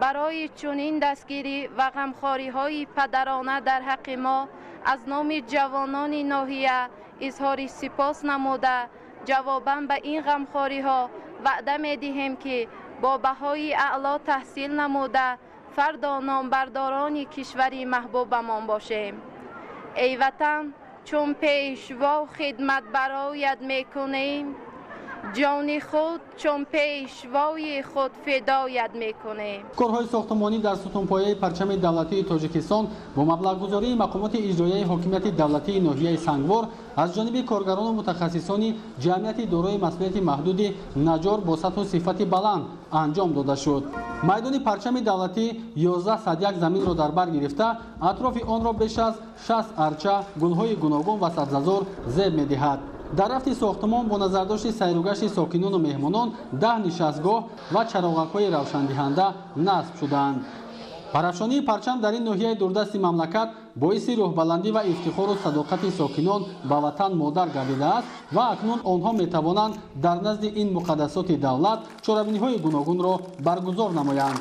S21: برای چنین دستگیری و غمخواری های پدرانه در حق ما از نام جوانان ناحیه اظهار سپاس نموده جواباً به این غمخواری ها وعده می دهیم که با بهای اعلا تحصیل نموده فردا نامبرداران کشوری محبوبمان باشیم. ای وطن چون پیشوا خدمت برایت میکنیم جان خود چون پیشوای خود فدایت میکنیم.
S17: کارهای ساختمانی در ستونپایه پرچم دولتی تاجیکستان با مبلغ‌گذاری مقامات اجرایی حاکمیت دولتی ناحیه سنگوار از جانب کارگران و متخصصان جمعیت دارای مسئولیت محدود نجار با سطح و صفت بلند انجام داده شد. میدان پرچم دولتی 11 صدیق زمین را در بر گرفته اطراف آن را بیش از 60 ارچه گل‌های گوناگون و سبززار زیب می‌دهد. در رفت ساختمان با نظرداشت سیروگشت ساکنان و مهمانان 10 نشستگاه و چراغک‌های روشندهنده نصب شدند. پرافشانی پرچم در این ناحیه دوردست مملکت باعث روحبلندی و افتخار و صداقت ساکنان به وطن مادر گردیده است و اکنون آنها میتوانند در نزد این مقدسات دولت چاره‌بینی‌های گوناگون را برگزار نمایند.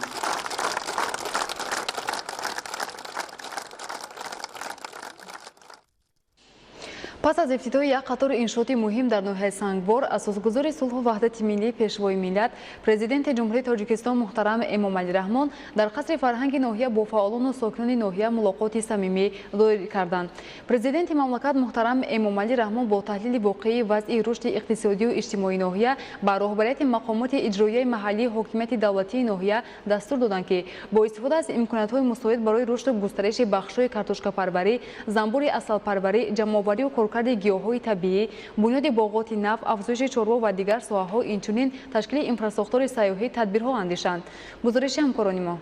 S1: پس از افتتاح یک قطار انشاءاتی مهم در ناحیه سنگوار، اساسگذار صلح و وحدت ملی پیشوای ملت پرزیدنت جمهوری تاجیکستان محترم امامعلی رحمان در قصر فرهنگ ناحیه با فعالان و ساکنان ناحیه ملاقات صمیمی دایر کردند. پرزیدنت مملکت محترم امامعلی رحمان با تحلیل واقعی وضع رشد اقتصادی و اجتماعی ناحیه با راهبریت مقامات اجرایی محلی حکومت دولتی ناحیه دستور دادند که با استفاده از امکانات‌های مساعد برای رشد و گسترش بخش‌های کارتوشکا پروری، زنبور عسل پروری، جمع‌آوری و کارکرد گیاه‌های طبیعی، بنیاد باغات نو، افزایش چاروا و دیگر ساحه‌ها اینچنین تشکیل اینفراستراکچور سیاحی تدبیرها اندیشند. گزارش همکاران ما.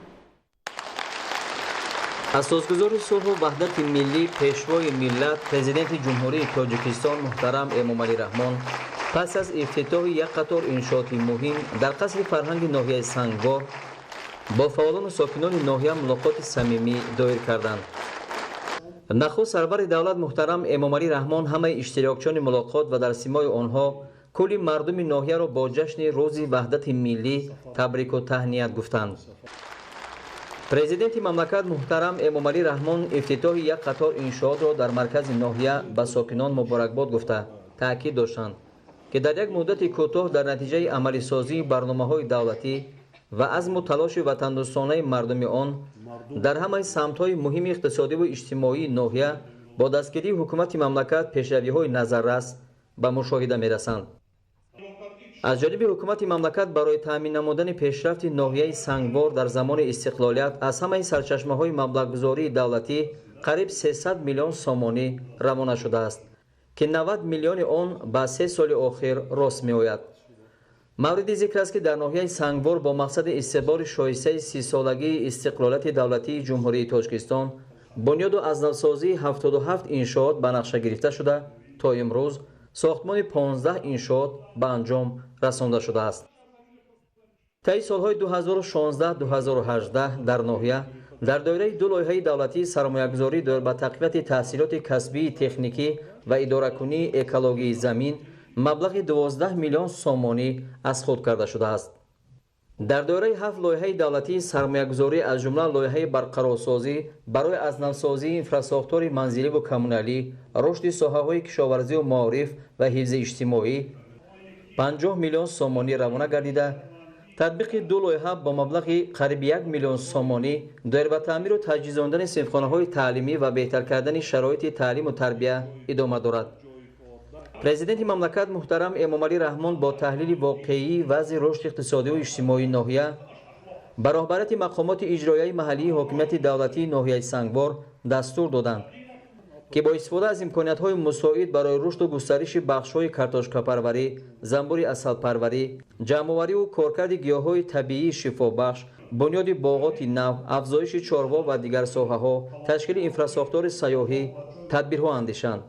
S4: اساسگذار صلح و وحدت ملی پیشوای ملت پرزیدنت جمهوری تاجیکستان محترم امامعلی رحمان پس از افتتاح یک قطار انشاءاتی مهم در قصر فرهنگ ناحیه سنگوار با فعالان و ساکنان ناحیه ملاقات صمیمی دایر کردند. نخست سرور دولت محترم امامعلی رحمان همه اشتراکچیان ملاقات و در سیمای آنها کلی مردم ناحیه را با جشن روز وحدت ملی تبریک و تهنیت گفتند. پرزیدنت مملکت محترم امامعلی رحمان افتتاح یک قطار انشاءات را در مرکز ناحیه به ساکنان مبارکباد گفته تاکید داشتند که در یک مدت کوتاه در نتیجه عملی سازی برنامه‌های دولتی و عزم و تلاش وطندوستانه مردم آن در همه سمت‌های مهم اقتصادی و اجتماعی ناحیه با دستگیری حکومت مملکت پیشروی‌های نظررس به مشاهده می‌رسند. از جانب حکومت مملکت برای تأمین نمودن پیشرفت ناحیه سنگوار در زمان استقلالیت از همه سرچشمه‌های مبلغ‌گذاری دولتی قریب 300 میلیون سامانی روانه شده است که 90 میلیون آن به 3 سال آخر راست می‌آید. مورد ذکر است که در ناحیه سنگوار با مقصد استقبال شایسته 30 سالگی استقلالیت دولتی جمهوری تاجیکستان بنیاد و از نوسازی 77 انشاءات به نقشه گرفته شده تا امروز ساختمان 15 انشاءات به انجام رسانده شده است. طی سالهای 2016-2018 در ناحیه در دایره دو لایحه دولتی سرمایه‌گذاری دایر به تقویت تحصیلات کسبی، تکنیکی و اداره‌کنی اکولوژی زمین مبلغ 12 میلیون سامانی از خود کرده شده است. در دایره 7 لایحه دولتی سرمایه‌گذاری از جمله لایحه برقرارسازی برای از نوسازی اینفراستراکچور منزلی و کمونالی، رشد ساحه‌های کشاورزی و معارف و حفظ اجتماعی 50 میلیون سامانی روانه گردیده، تطبیق دو لایحه با مبلغ قریب 1 میلیون سامانی دایر به تعمیر و تجهیزاندن صنفخانه‌های تعلیمی و بهتر کردن شرایط تعلیم و تربیت ادامه دارد. پرزیدنت مملکت محترم امامعلی رحمان با تحلیل واقعی وضع رشد اقتصادی و اجتماعی ناحیه به راهبریت مقامات اجرایی محلی حکومت دولتی ناحیه سنگوار دستور دادند که با استفاده از امکانات‌های مساعد برای رشد و گسترش بخش‌های کارتوشکا پروری، زنبور عسل پروری، جمع‌آوری و کارکرد گیاه‌های طبیعی شفابخش، بنیاد باغات نو، افزایش چاروا و دیگر ساحه‌ها، تشکیل اینفراستراکچور سیاحی تدبیرها اندیشند.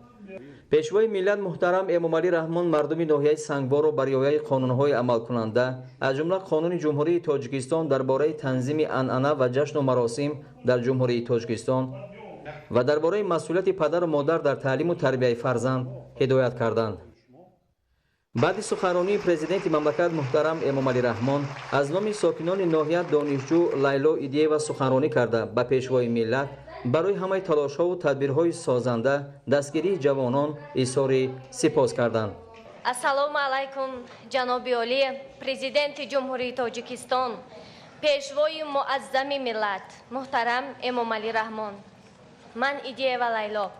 S4: پیشوای ملت محترم امامعلی رحمان مردم ناحیه سنگوار را بر رعایت قانون‌های عمل کننده از جمله قانون جمهوری تاجیکستان درباره تنظیم عنعنه و جشن و مراسم در جمهوری تاجیکستان، و درباره مسئولیت پدر و مادر در تعلیم و تربیت فرزند هدایت کردند. بعد سخنرانی پرزیدنت مملکت محترم امامعلی رحمان از نام ساکنان ناحیه دانشجو لیلا ایدیه و سخنرانی کرده به پیشوای ملت برای همه تلاش‌ها و تدبیرهای سازنده دستگیری جوانان اظهار سپاس کردند.
S5: السلام علیکم جناب عالی پرزیدنت جمهوری تاجیکستان، پیشوای معظم ملت محترم امامعلی رحمان، من ایدیه و لیلا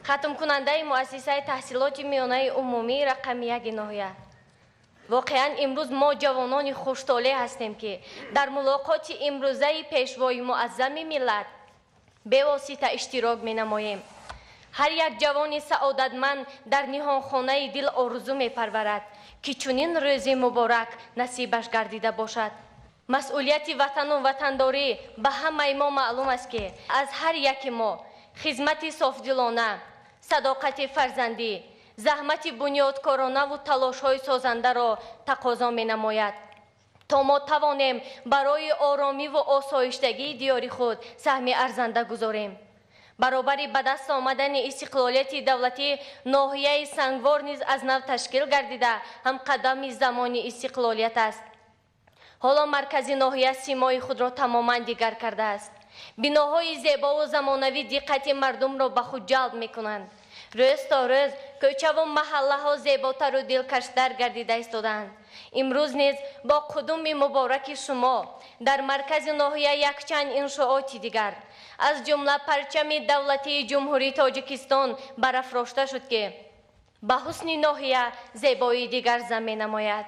S5: ختم کننده مؤسسه تحصیلات میانه عمومی رقم 1 ناحیه. واقعا امروز ما جوانان خوشحال هستیم که در ملاقات امروزه پیشوای معظم ملت به واسطه اشتراک می نماییم. هر یک جوان سعادتمند در نهانخانه دل آرزو می پرورد که چنین روز مبارک نصیبش گردیده باشد. مسئولیت وطن و وطنداری به همه ما معلوم است که از هر یک ما خدمت صافدلانه، صداقت فرزندی، زحمت بنیادکارانه و تلاش‌های سازنده را تقاضا می‌نماید تا ما توانیم برای آرامی و آسایشتگی دیار خود سهم ارزنده گذاریم. برابر به دست آمدن استقلالیت دولتی ناحیه سنگوار نیز از نو تشکیل گردیده هم قدم زمان استقلالیت است. حالا مرکز ناحیه سیمای خود را تماما دیگر کرده است. بناهای زیبا و زمانوی دقت مردم را به خود جلب می‌کنند. روز تا روز کوچه و محله ها زیباتر و دلکش‌تر گردیده ایستادند. امروز نیز با قدوم مبارک شما در مرکز ناحیه یک چند انشاءات دیگر از جمله پرچم دولتی جمهوری تاجیکستان برافراشته شد که به حسن ناحیه زیبایی دیگر زمین نماید.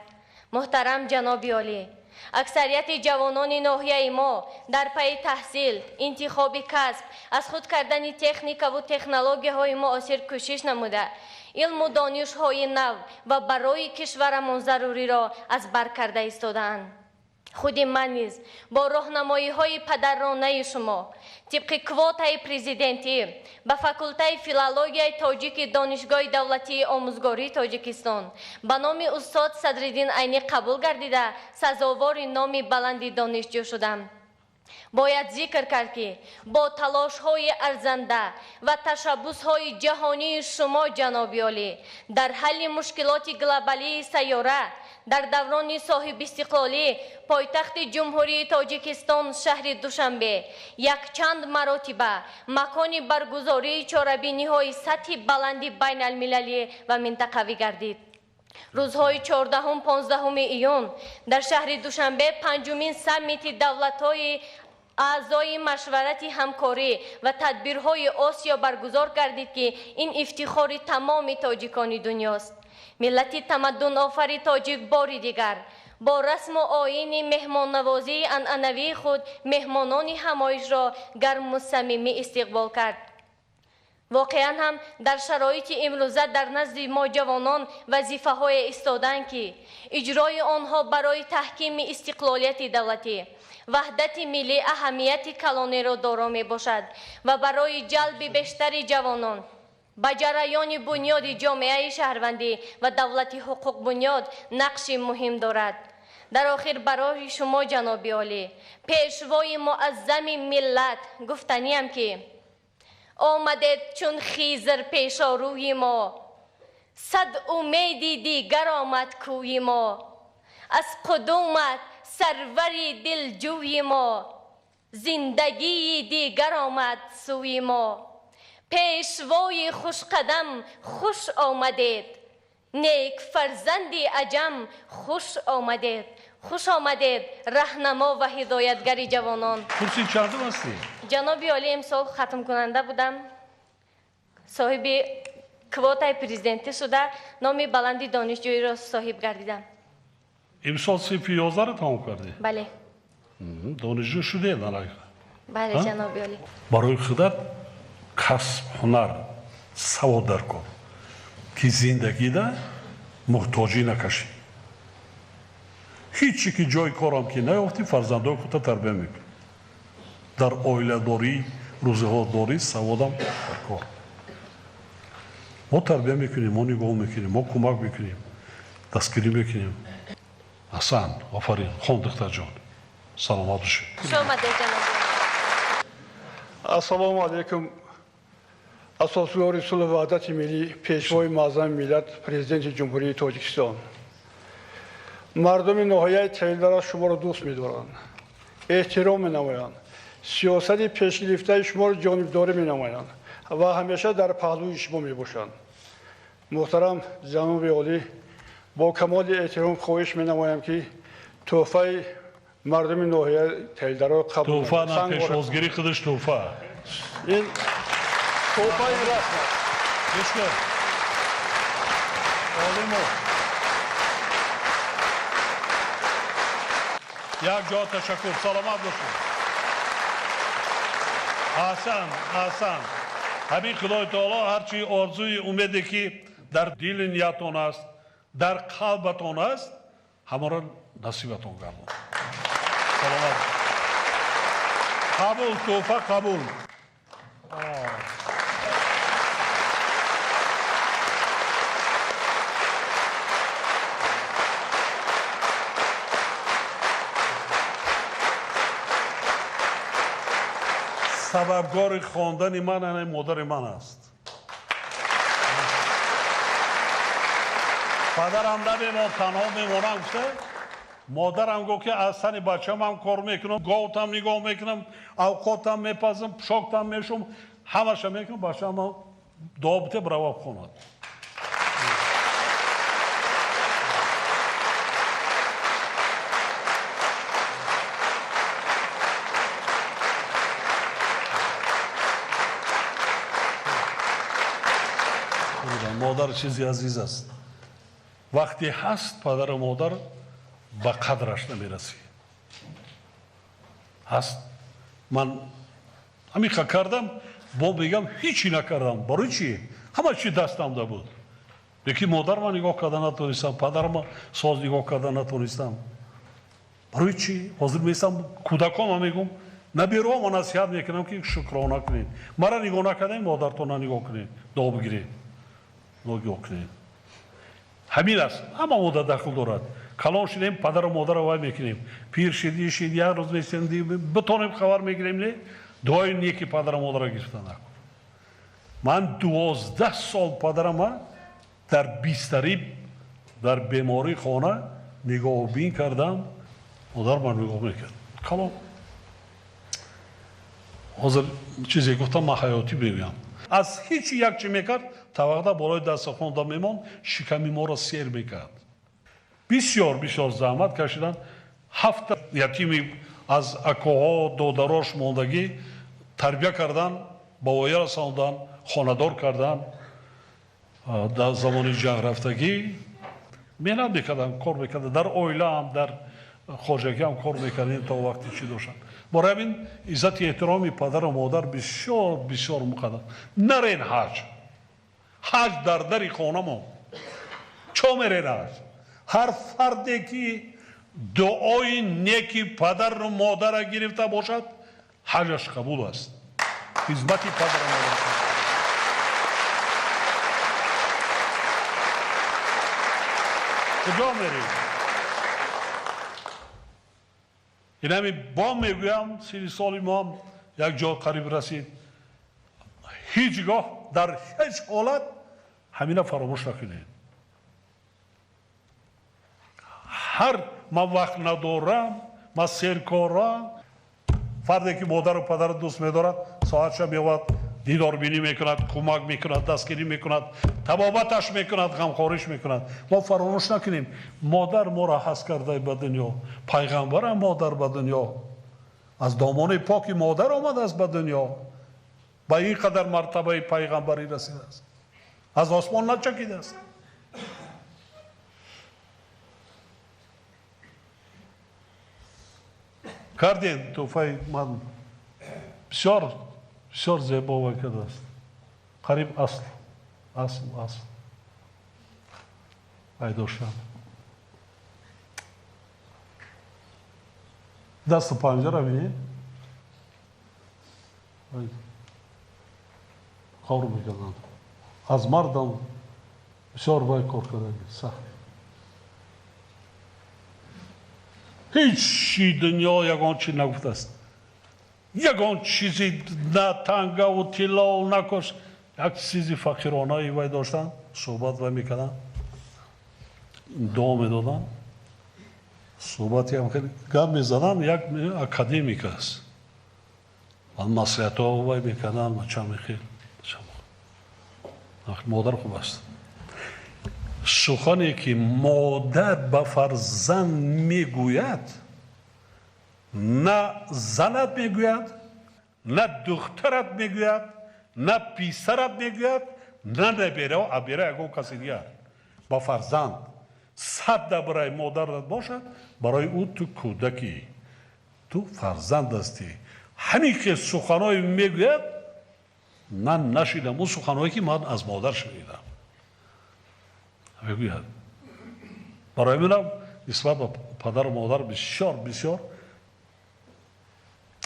S5: محترم جناب عالی، اکثریت جوانان ناحیه ما در پی تحصیل، انتخاب کسب، از خود کردن تکنیک و تکنولوژی های معاصر کوشش نموده علم و دانش های نو و برای کشورمان ضروری را از بر کرده ایستاده‌اند. خود من نیز با راهنمایی های پدرانه شما طبق کوتای پرزیدنتی به فاکولته فیلولوژی تاجیک دانشگاه دولتی آموزگاری تاجیکستان به نام استاد صدرالدین عینی قبول گردیده سزاوار نام بلند دانشجو شدم. باید ذکر کرد که با تلاش های ارزنده و تشبث های جهانی شما جناب عالی در حل مشکلات گلوبالی سیاره در دوران صاحب استقلالی پایتخت جمهوری تاجیکستان شهر دوشنبه یک چند مراتبه مکان برگزاری چاره‌بینی های سطح بلندی بین المللی و منطقوی گردید. روزهای 14 و 15 ایون در شهر دوشنبه پنجمین سمیت دولت‌های اعضای مشورت همکاری و تدبیرهای آسیا برگزار گردید که این افتخار تمام تاجیکان دنیاست. ملت تمدن آفر تاجیک باری دیگر با رسم و آیین مهمان نوازی عنعنوی خود مهمانان همایش را گرم و صمیمی استقبال کرد. واقعا هم در شرایط امروزه در نزد ما جوانان وظیفه های ایستادند که اجرای آنها برای تحکیم استقلالیت دولتی، وحدت ملی اهمیت کلانی را دارا می باشد و برای جلب بیشتر جوانان به جریان بنیاد جامعه شهروندی و دولتی حقوق بنیاد نقش مهم دارد. در آخر برای شما جناب عالی پیشوای معظم ملت گفتنیم که آمدید چون خیزر پیشاروی ما، صد امیدی دیگر آمد کوی ما، از قدومت سروری دلجوی ما، زندگی دیگر آمد سوی ما. پیشوای خوش قدم خوش آمدید، نیک فرزندی عجم خوش آمدید. خوش آمدید راهنما و هدایتگر جوانان.
S22: کرسی چنده هستی؟
S5: جناب عالی امسال ختم کننده بودم، صاحب کوتای پرزیدنتی شده نام بلند دانشجویی را صاحب گردیدم.
S22: امسال 311 را تمام کردی؟
S5: بله.
S22: دانشجو شده دانایی؟
S5: بله جناب عالی.
S22: برای خودت کسب هنر سواد در کن که زندگی ده محتاجی نکشی. هیچی که جای کارم که نیافتی فرزندان خودت تربیت میکنی. در عائله داری، روزه ها داری، سوادم در کار. ما تربیت میکنیم، ما نگاه میکنیم، ما کمک میکنیم، دستگیری میکنیم. حسن، آفرین، خان دختر جان. سلامت باشید.
S5: خوش آمدید جناب.
S22: السلام علیکم
S7: اساسی‌های صلح و وحدت ملی پیشوای معظم ملت پرزیدنت جمهوری تاجیکستان مردم ناحیه تایلدر شما را دوست می‌دارند احترام می‌نمایند سیاست پیشگرفته شما را جانبداری می‌نمایند و همیشه در پهلوی شما می‌باشند محترم جناب عالی با کمال احترام خواهش می‌نمایم که تحفه مردم ناحیه تایلدر را قبول کنید
S22: تحفه نه پیش‌ازگیری خودش تحفه
S7: این تحفه رسم
S22: بشکر عالی ما یک جا تشکر سلامت باشید احسن همین خدای تعالی هرچی آرزوی امیدی که در دل نیتون است در قلبتون است همه را نصیبتون گردون سلامت قبول توفه قبول سببگار خواندن من همه مادر من است پدرم نمیمان تنها میمانم گفته مادرم گفت که از سن بچه‌م هم کار میکنم گاوتم نگاه میکنم اوقاتم میپزم پشاکتم میشم همش میکنم بچه‌م هم دابطه برواب خواند مادر چیزی عزیز است وقتی هست پدر و مادر به قدرش نمیرسی هست من همین کردم با میگم هیچی نکردم برای چی همه چی دستم ده بود یکی مادر من نگاه کردن نتونستم پدر من ساز نگاه کردن نتونستم برای چی حاضر میستم کودکام میگم نبیرو من نصیحت میکنم که شکرانه کنید مرا نگاه نکردین مادرتون نگاه کنید دعا بگیرید نگاه کنید همین است اما مادر دخل دارد کلان شدیم پدر و مادر رو وای میکنیم پیر شدی یک روز میسندیم بتونیم خبر میگیریم نه دعای نیکی پدر و مادر رو گرفتن نکن من 12 سال پدرم در بیستری در بیماری خانه نگاه بین کردم مادر من نگاه میکرد کلان حاضر چیزی گفتم من حیاتی بگویم از هیچ یک چی میکرد توقع بالای دسترخوان دا میمون شکمی ما را سیر میکرد بسیار زحمت کشیدن 7 یتیمی از اکوها دادراش موندگی تربیه کردن با وایه رساندن خاندار کردن در زمان جنگ رفتگی محنت میکردن کار میکردن در اویله هم در خواجگی هم کار میکردن تا وقتی چی داشتن برای همین عزت احترامی پدر و مادر بسیار مقدم نرین حج در دری خانه ما چو میرین حج هر فردی که دعای نیکی پدر و مادر گرفته باشد حجش قبول است خدمتی پدر و مادر کجا میرید این همی با میگویم 30 سالی ما هم یک جا قریب رسید هیچگاه در هیچ حالت همینه فراموش نکنید هر من وقت ندارم من سرکارم فردی که مادر و پدر دوست میدارد ساعتش میاد دیدار بینی میکند کمک میکند دستگیری میکند طبابتش میکند غمخوریش میکند ما فراموش نکنیم مادر ما را هست کرده به دنیا پیغمبر مادر به دنیا از دامان پاک مادر آمد است به دنیا به این قدر مرتبه پیغمبری رسیده است از آسمان نچکیده است کردین توفه من بسیار زیبا و کرده است قریب اصل ایداشتم دست پنجه را بینید کار میکردن از مردم بسیار باید کار کردن سخت هیچی دنیا یگان چی نگفته است یگان چیزی نه تنگه و طلا و نکش یک چیزی فقیرانه وای داشتن صحبت وای میکردن دعا میدادن صحبتی هم خیلی گپ میزدن یک اکادمیک است من مسئولیت ها وای میکردن و چه میخیل مادر خوب است سخنی که مادر به فرزند میگوید نه زنت میگوید نه دخترت میگوید نه پیسرت میگوید نه نبیره و ابیره اگه کسی دیگر با فرزند 100 برای مادرت باشد برای او تو کودکی تو فرزند هستی همین که سخنهای میگوید من نشیدم اون سخنهایی که من از مادر شنیدم میگوید برای منم نسبت به پدر و مادر بسیار بسیار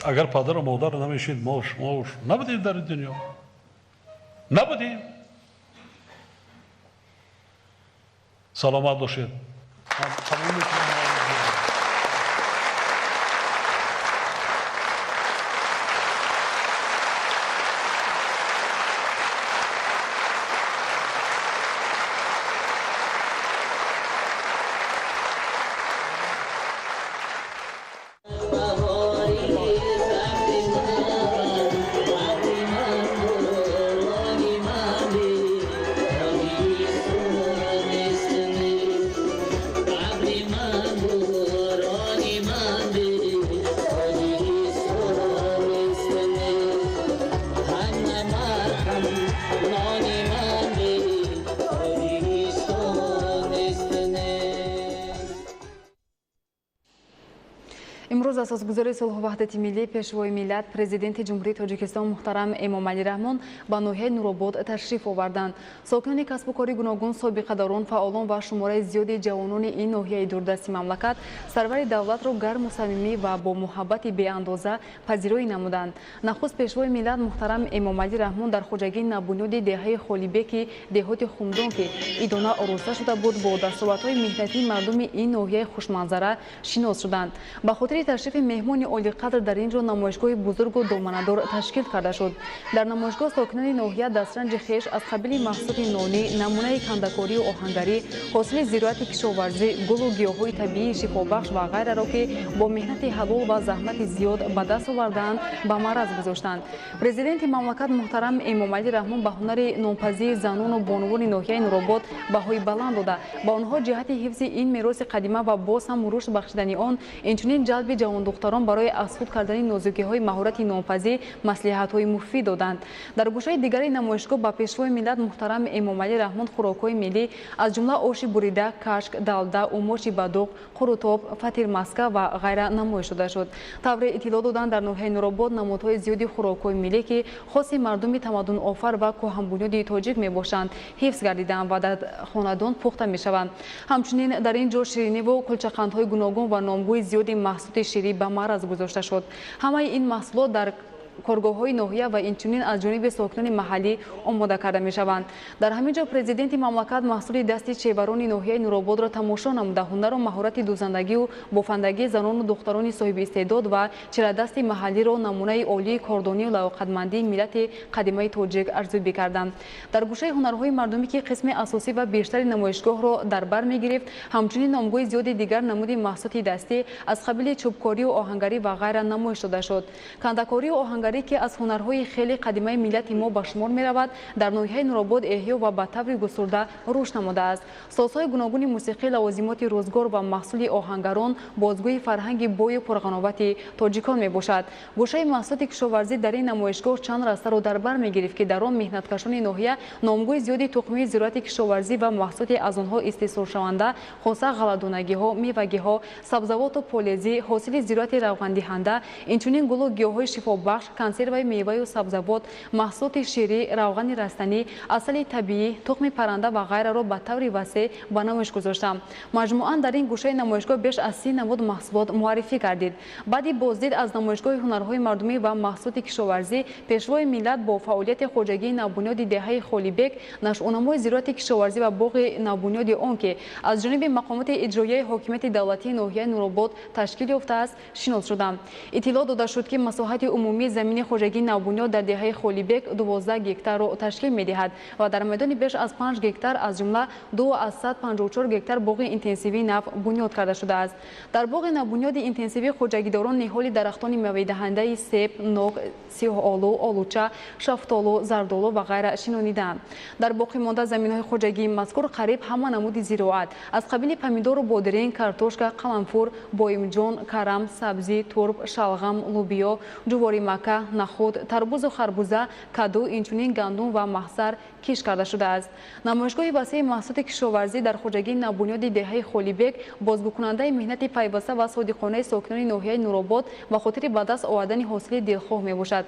S22: اگر پدر و مادر نمیشید ما نبودیم در این دنیا نبودیم سلامت باشید
S1: امروز اساسگذار صلح و وحدت ملی پیشوای ملت پرزیدنت جمهوری تاجیکستان محترم امامعلی رحمان به ناحیه نورآباد تشریف آوردند. ساکنان کسب و کاری گوناگون، سابقه‌داران، فعالان و شماره زیادی جوانان این ناحیه دوردست مملکت سرور دولت را گرم و صمیمی و با محبت بی‌اندازه پذیرایی نمودند. نخست پیشوای ملت محترم امامعلی رحمان در خواجگی نبنیاد دهه خالیبک دهات خمدان که ایدانه آراسته شده بود با دستاوردهای مهنتی مردم این ناحیه خوشمنظره شناس شدند. به خاطر تشریف مهمان عالی قدر در اینجا نمایشگاه بزرگ و دامنه‌دار تشکیل کرده شد. در نمایشگاه ساکنان ناحیه دسترنج خویش از قبیل محصولات نانی، نمونه کندکاری و آهنگری، حاصل زراعت کشاورزی، گل و گیاهای طبیعی شفابخش و غیره را که با مهنت حلال و زحمت زیاد به دست آوردند به معرض گذاشتند. پرزیدنت مملکت محترم امامعلی رحمان به هنر نامپذیر زنان و بانوان ناحیه نورآباد بهای بلند داده با آنها جهت حفظ این میراث قدیمی و باز هم رشد بخشیدن آن اینچنین جلب جوان دختران برای از خود کردن نازکی‌های مهارت نامپذیر مصلحت‌های مفید دادند. در گوشه دیگر نمایشگاه با پیشوای ملت محترم امامعلی رحمان خوراک‌های ملی از جمله آش بریده، کشک، دالده، اوماش بدوق، قروتاب، فطیر مسکه و غیره نمایش داده شد. طور اطلاع دادند در ناحیه نورآباد نمادهای زیادی خوراک‌های ملی که خاص مردم تمدن آفر و کهن‌بنیاد تاجیک میباشند حفظ گردیدند و در خانه‌دان پخته میشوند. همچنین در اینجا شیرینی و کلچه‌قندهای گوناگون و نامگوی زیادی محصولات شیری به معرض گذاشته شد. همه این محصولات در کارگاه‌های ناحیه و اینچنین از جانب ساکنان محلی آماده کرده می‌شوند. در همین جا پرزیدنت مملکت محصول دست چهبران ناحیه نورآباد را تماشا نموده هنر و مهارت دوزندگی و بافندگی زنان و دختران صاحب استعداد و چهره‌دست محلی را نمونه عالی کاردانی و لیاقتمندی ملت قدیمی تاجیک ارزیابی کردند. در گوشه هنرهای مردمی که قسم اساسی و بیشتر نمایشگاه را در بر می‌گرفت، همچنین نامگوی زیاد دیگر نمود محصولات دستی از قبیل چوبکاری و آهنگری و غیره نمایش داده شد. کندکاری و آهنگری که از هنرهای خیلی قدیمی ملت ما به شمار می رود در ناحیه نورآباد احیا و به طور گسترده رشد نموده است. سازهای گوناگون موسیقی، لوازمات روزگار و محصول آهنگران بازگوی فرهنگ بوی پرقناوت تاجیکان می باشد. گوشه محصولات کشاورزی در این نمایشگاه چند راسته را در بر می گرفت که در آن مهنتکشان ناحیه نامگوی زیادی تخمی زراعت کشاورزی و محصولات از آنها استحصال شونده خاصه غله‌دانگی ها، میوگی ها، سبزیجات و پالزی، حاصل زراعت روغن دهنده، اینچنین گل و گیاهای شفابخش، کنسروی میوه و سبزیجات، محصولات شیری، روغن رستنی، عسل طبیعی، تخم پرنده و غیره را به طور وسیع به نمایش گذاشتم. مجموعاً در این گوشه نمایشگاه بیش از 30 نمود محصولات معرفی گردید. بعد بازدید از نمایشگاه هنرهای مردمی و محصولات کشاورزی، پیشوای ملت با فعالیت خواجگی نبنیاد دهه خالیبک، نشأه‌نمای زراعت کشاورزی و باغ نبنیاد آن که از جانب مقامات اجرایی حاکمیت دولتی ناحیه نورآباد تشکیل یافته است شناس شدم. اطلاع داده شد که مساحت عمومی زمین زمین خوجگی نوبنیاد در دهه خولیبک 12 گکتار را تشکیل می‌دهد و در میدان بیش از 5 گکتار از جمله 2 از 154 گکتار باغ اینتنسیوی نو بنیاد کرده شده است. در باغ نوبنیاد اینتنسیوی خوجگیداران نهال درختان میوه‌دهنده سیب، نوک، سیاه‌آلو، آلوچه، شفتالو، زردآلو و غیره شنانیدند. در باقی مانده زمین‌های خوجگی مذکور قریب همه نمود زراعت از قبیل پمیدور و بادرین، کارتوشکا، قلمفور، بایمجان، کرم، سبزی، ترب، شلغم، لوبیا، جواری مکه، نخود، تربوز و خربوزه، کدو، اینچنین گندم و محصر کش کرده شده است. نمایشگاه وسیع محصولات کشاورزی در خوجگی نوبنیاد دهه خولیبک بازگو کننده مهنت پیوسته و صادقانه ساکنان ناحیه نورآباد و خاطر به دست آوردن حاصل دلخواه میباشد.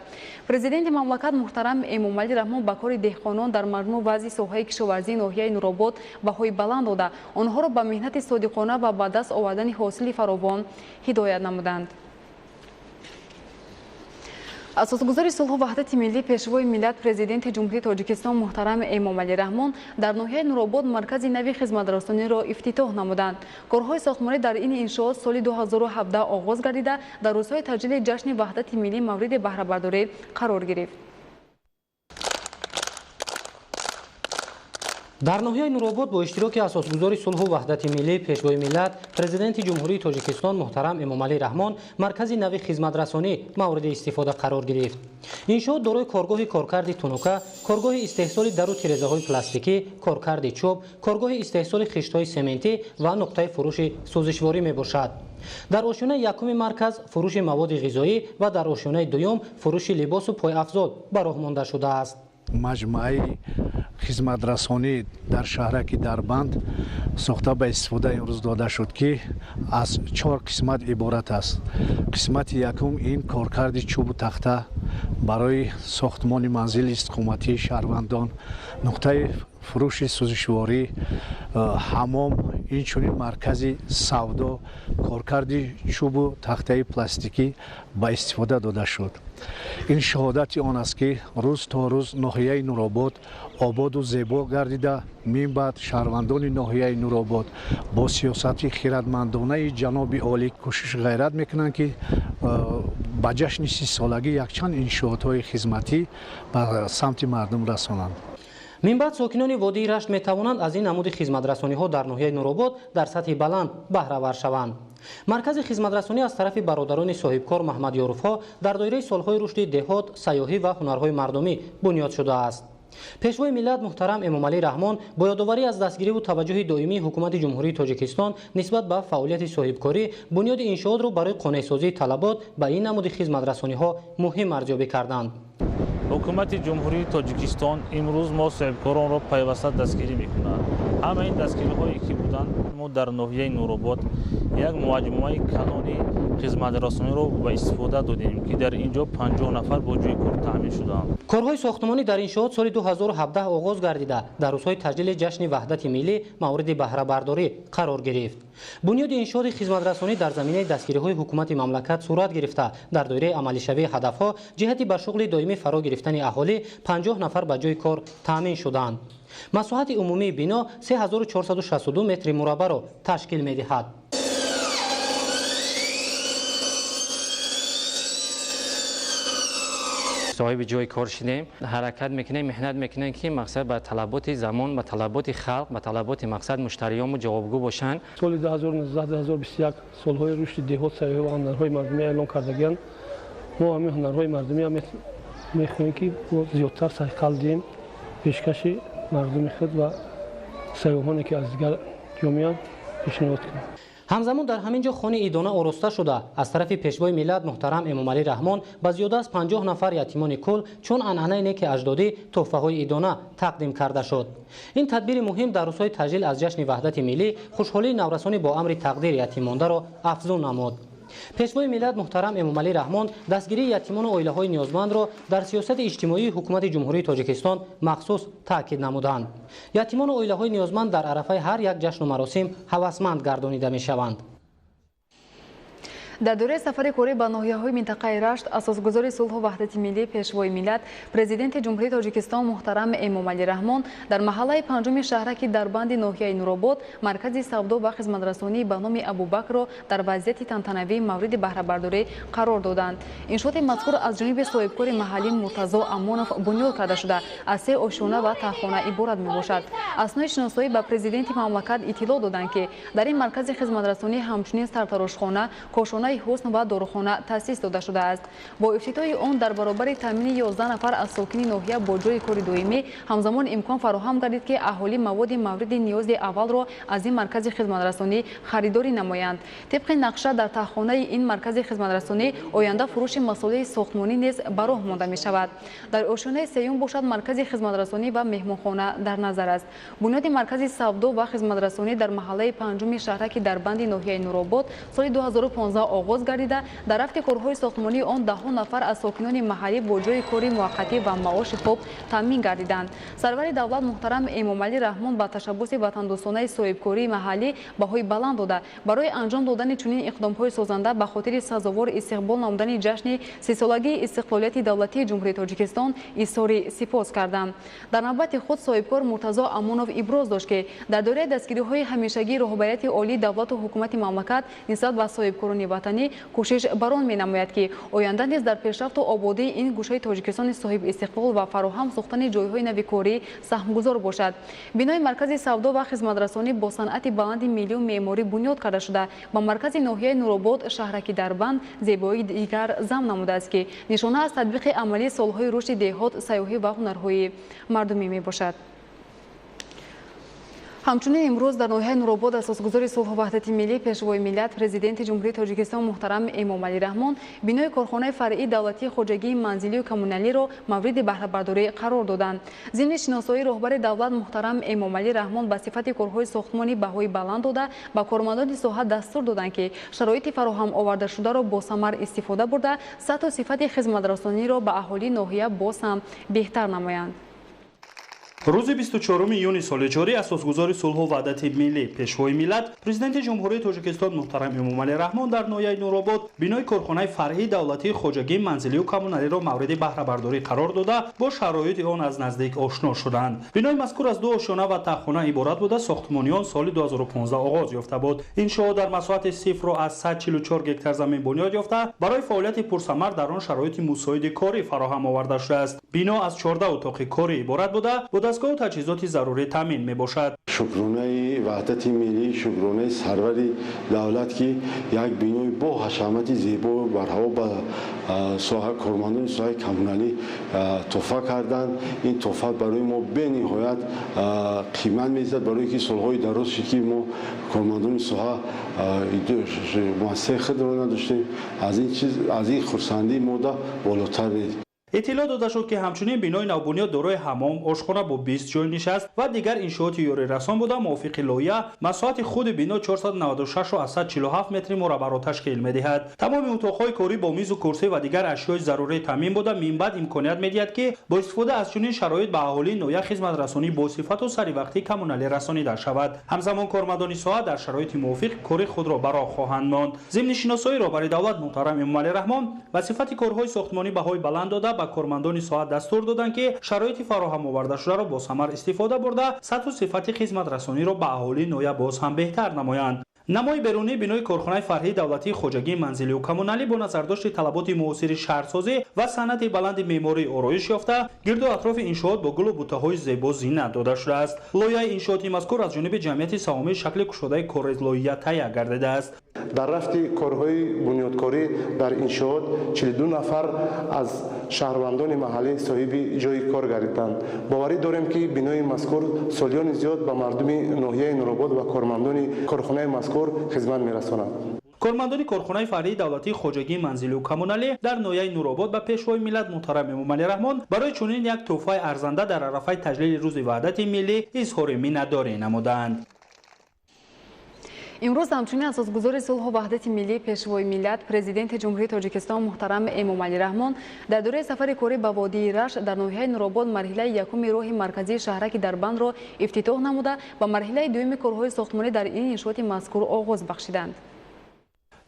S1: پرزیدنت مملکت محترم امامعلی رحمان به کار دهقانان در مجموع وضع ساحه کشاورزی ناحیه نورآباد بهای بلند داده آنها را به مهنت صادقانه و به دست آوردن حاصل فراوان هدایت نمودند. اساسگزار صلح و وحدت ملی پیشوای ملت پرزیدنت جمهوری تاجیکستان محترم امامعلی رحمان در ناحیه نورآباد مرکز نوی خدمترسانی را افتتاح نمودند. کارهای ساختمانی در این انشاءات سال 2017 آغاز گردیده در روزهای تجلیل جشن وحدت ملی مورد بهره برداری قرار گرفت.
S8: در ناحیه نورآباد با اشتراک اساسگزار صلح و وحدت ملی پیشوای ملت پرزیدنت جمهوری تاجیکستان محترم امامعلی رحمان مرکز نوی خدمترسانی مورد استفاده قرار گرفت. انشاءات دارای کارگاه کارکرد تونوکا، کارگاه استحصال درو تیره‌های پلاستیکی، کارکرد چوب، کارگاه استحصال خشت‌های سمنتی و نقطه فروش سوزشواری میباشد. در آشیانه یکم مرکز فروش مواد غذایی و در آشیانه دوم فروش لباس و پایافزار به راه مانده شده است.
S9: مجموعه خدمترسانی در شهرک دربند ساخته به استفاده امروز داده شد که از 4 قسمت عبارت است. قسمت یکم این کارکرد چوب و تخته برای ساختمان منزل استقامتی شهروندان، نقطه فروش سوزشواری، حمام، اینچنین مرکز سودا، کارکرد چوب و تخته پلاستیکی به استفاده داده شد. این شهادت آن است که روز تا روز ناحیه نورآباد آباد و زیبا گردیده. من بعد شهروندان ناحیه نورآباد با سیاست خیرتمندانه جناب عالی کوشش غیرت میکنند که با جشن 30 سالگی یکچند انشاءات خدمتی به سمت مردم رسانند.
S8: من بعد ساکنان وادی رشت می توانند از این نمود خدمترسانی ها در ناحیه نورآباد در سطح بلند بهره ور شوند. مرکز خدمترسانی از طرف برادران صاحبکار محمد یاروف ها در دایره سالهای رشد دهات، سیاحی و هنرهای مردمی بنیاد شده است. پیشوای ملت محترم امامعلی رحمان با یادآوری از دستگیری و توجه دائمی حکومت جمهوری تاجیکستان نسبت به فعالیت صاحبکاری بنیاد انشاءات را برای قانع‌سازی طلبات به این نمود خدمترسانی ها مهم ارزیابی کردند.
S23: حکومت جمهوری تاجیکستان امروز ما صاحبکاران را پیوسته دستگیری می‌کند. همه این دستگیری‌هایی که بودند ما در ناحیه نورآباد یک مجموعه کانونی خدمترسانی را به استفاده دادیم که در اینجا 50 نفر با جای کار تامین شدند.
S8: کارهای ساختمانی در انشاءات سال 2017 آغاز گردیده در روزهای تجلیل جشن وحدت ملی مورد بهره برداری قرار گرفت. بنیاد انشاءات خدمترسانی در زمینه دستگیری‌های حکومت مملکت صورت گرفته در دایره عملی شوی هدف‌ها جهتی بر شغل دائمی فرا گرفتن اهالی 50 نفر به جای کار تامین شدند. مساحت عمومی بنا 3462 متر مربع را تشکیل می‌دهد.
S24: صاحب جای کار شدیم، حرکت میکنیم، محنت میکنیم که مقصد به طلبات زمان، به طلبات خلق، به طلبات مقصد مشتریان جوابگو باشند.
S25: سال 2019-2021 سالهای رشد دهات، سیاحی و هنرهای مردمی اعلان کردگیند. ما همین هنرهای مردمی هم میخواهیم که زیادتر سعی کردیم پیشکش مردم خود و سیاحانی که از دیگر جامعه پیشنهاد کنیم.
S8: همزمان در همین جا خانه ایدانه آراسته شده از طرف پیشوای ملت محترم امامعلی رحمان به زیاده از 50 نفر یتیمان کل چون عنعنه نیک اجدادی تحفه های ایدانه تقدیم کرده شد. این تدبیر مهم در روزهای تجلیل از جشن وحدت ملی خوشحالی نورسانی با امر تقدیر یتیمانده را افزون نمود. پیشوای ملت محترم امامعلی رحمان دستگیری یتیمان و عائله‌های نیازمند را در سیاست اجتماعی حکومت جمهوری تاجیکستان مخصوص تاکید نمودند. یتیمان و عائله‌های نیازمند در عرفه هر یک جشن و مراسم هوسمند گردانیده می‌شوند.
S1: در دوره سفر کاری به ناحیه‌های منطقه رشت اساسگذار صلح و وحدت ملی پیشوای ملت پرزیدنت جمهوری تاجیکستان محترم امامعلی رحمان در محله پنجم شهرک دربند ناحیه نورآباد مرکز سودا و خدمترسانی به نام ابوبکر را در وضعیت تنتنوی مورد بهره برداری قرار دادند. انشاءات مذکور از جانب صاحبکار محلی مرتضی امانوف بنیاد کرده شده از 3 آشیانه و تاخانه عبارت میباشد. اسناد شناسایی به پرزیدنت مملکت اطلاع دادند که در این مرکز خدمترسانی همچنین سرتراشخانه، کاشانه حسن و داروخانه تأسیس داده شده است. با افتتاح آن در برابر تامین 11 نفر از ساکنین ناحیه با جای کار دائمی همزمان امکان فراهم گردید که اهالی مواد مورد نیاز اول را از این مرکز خدمترسانی خریداری نمایند. طبق نقشه در تاخانه این مرکز خدمترسانی آینده فروش مسائل ساختمانی نیز به راه مانده می شود. در آشیانه سیوم باشد مرکز خدمترسانی و مهمانخانه در نظر است. بنیاد مرکز سودا و خدمترسانی در محله پنجم شهرک دربند ناحیه نورآباد سال 2015 آغاز گردیده در رفت کارهای ساختمانی آن 10 نفر از ساکنان محلی با جای کاری موقتی و معاش خوب تامین گردیدند. سرور دولت محترم امامعلی رحمان با تشبث وطندوستانه صاحبکاری محلی بهای بلند داده برای انجام دادن چنین اقدامهای سازنده به خاطر سزاوار استقبال نمودن جشن 30 سالگی استقلالیت دولتی جمهوری تاجیکستان اظهار سپاس کردند. در نوبت خود صاحبکار مرتضی امانوف ابراز داشت که در دوره دستگیری‌های همیشگی رهبریت عالی دولت و حکومت مملکت نسبت به صاحبکاران وطنی کوشش بران می‌نماید که آینده نیز در پیشرفت و آبادی این گوشه تاجیکستان صاحب استقلال و فراهم ساختن جای‌های نوی کاری سهمگذار باشد. بنای مرکز سودا و خدمترسانی با صنعت بلند ملی و معماری بنیاد کرده شده با مرکز ناحیه نورآباد شهرک دربند زیبایی دیگر ضمن نموده است که نشانه از تطبیق عملی سالهای رشد دهات، سیاحی و هنرهای مردمی میباشد. همچنین امروز در ناحیه نورآباد اساسگذار صلح و وحدت ملی پیشوای ملت پرزیدنت جمهوری تاجیکستان محترم امامعلی رحمان بنای کارخانه فرعی دولتی خودروی منزلی و کمونالی را مورد بهره برداری قرار دادند. ضمن شناسایی رهبر دولت محترم امامعلی رحمان به صفت کارهای ساختمانی بهای بلند داده به کارمندان ساحه دستور دادند که شرایط فراهم آورده شده را با ثمر استفاده برده سطح و صفت خدمترسانی را به اهالی ناحیه باز هم بهتر نمایند.
S2: روز 24 июни соли ҷорӣ асосгузори сулҳу ваҳдати миллӣ пешвои миллат президенти ҷумҳурии тоҷикистон муҳтарам эмомалӣ раҳмон дар ноҳияи нуробод бинои корхонаи фаръии давлатии хоҷагии манзилию коммуналиро мавриди баҳрабардорӣ қарор дода бо шароити он аз наздик ошно шуданд. бинои мазкур аз 2 ошёна ва таххона иборат буда сохтмони он соли 2015 оғоз ёфта буд. иншоот дар масоати сифру аз 144 гектар замин бунёд ёфта барои фаъолияти пурсамар дар он шароити мусоиди корӣ фароҳам оварда шудааст. бино аз 14 утоқи корӣ иборат буда دستگاه و تجهیزات ضروری تامین می باشد.
S6: شکرانه وحدت ملی، شکرانه سرور دولت که یک بینای با حشمت زیبا بر هوا با ساحه کارمندان ساحه کمونالی تحفه کردند. این تحفه برای ما به نهایت قیمت می‌زد برای که سالهای دراز که ما کارمندان ساحه مؤسسه خود را نداشتیم. از این خرسندی ما بالاتر نیست.
S2: اطلاع داده شد که همچنین بینای نوبنیاد دارای حمام، آشخانه با 20 جای نشست و دیگر انشاءات یاری رسان بوده موافق لایحه مساحت خود بنا 496 و 147 متر مربع را تشکیل می‌دهد. تمام اتاق‌های کاری با میز و کرسی و دیگر اشیاء ضروری تامین بوده منبعد امکانیت می‌دهد که با استفاده از چنین شرایط به اهالی ناحیه خدمت رسانی با صفت و سری وقتی کمونالی رسانیده شود. همزمان کارمندان ساحه در شرایط موافق کار خود را برآ خواهند ماند. ضمن شناسایی رهبر دولت محترم امامعلی رحمان و صفت کارهای ساختمانی بهای بلند داده کارمندان ساحه دستور دادند که شرایط فراهم آورده شده را با ثمر استفاده برده سطح و صفت خدمت رسانی را به اهالی ناحیه باز هم بهتر نمایند. نمای بیرونی بنای کارخانه فرعی دولتی خوجگی منزلی و کمونالی با نظرداشت طلبات معاصر شهرسازی و صنعت بلند معماری آرایش یافته گرد و اطراف انشاءات با گل و بوته‌های زیبا زینت داده شده است. لایحه انشاءات مذکور از جانب جمعیت سهامی شکل گشوده کارز لایحه تهیه گردیده است.
S10: در رفت کارهای بنیادکاری در انشاءات 42 نفر از شهروندان محلی صاحب جای کار گردیدند. باوری داریم که بنای مذکور سالیان زیاد به مردم ناحیه نورآباد و کارمندان کارخانه مذکور خدمت می‌رساند.
S2: کارمندان کارخانه فرعی دولتی خوجگی منزلی و کمونالی در ناحیه نورآباد به پیشوای ملت محترم امامعلی رحمان برای چنین یک تحفه ارزنده در عرفه تجلیل روز وحدت ملی اظهار مینت‌داری نمودند.
S1: امروز همچنین اساسگذار صلح و وحدت ملی پیشوای ملت پرزیدنت جمهوری تاجیکستان محترم امامعلی رحمان در دوره سفر کاری به وادی رشت در ناحیه نورآباد مرحله یکم راه مرکزی شهرک دربند را افتتاح نموده و مرحله دوم کارهای ساختمانی در این انشاءات مذکور آغاز بخشیدند.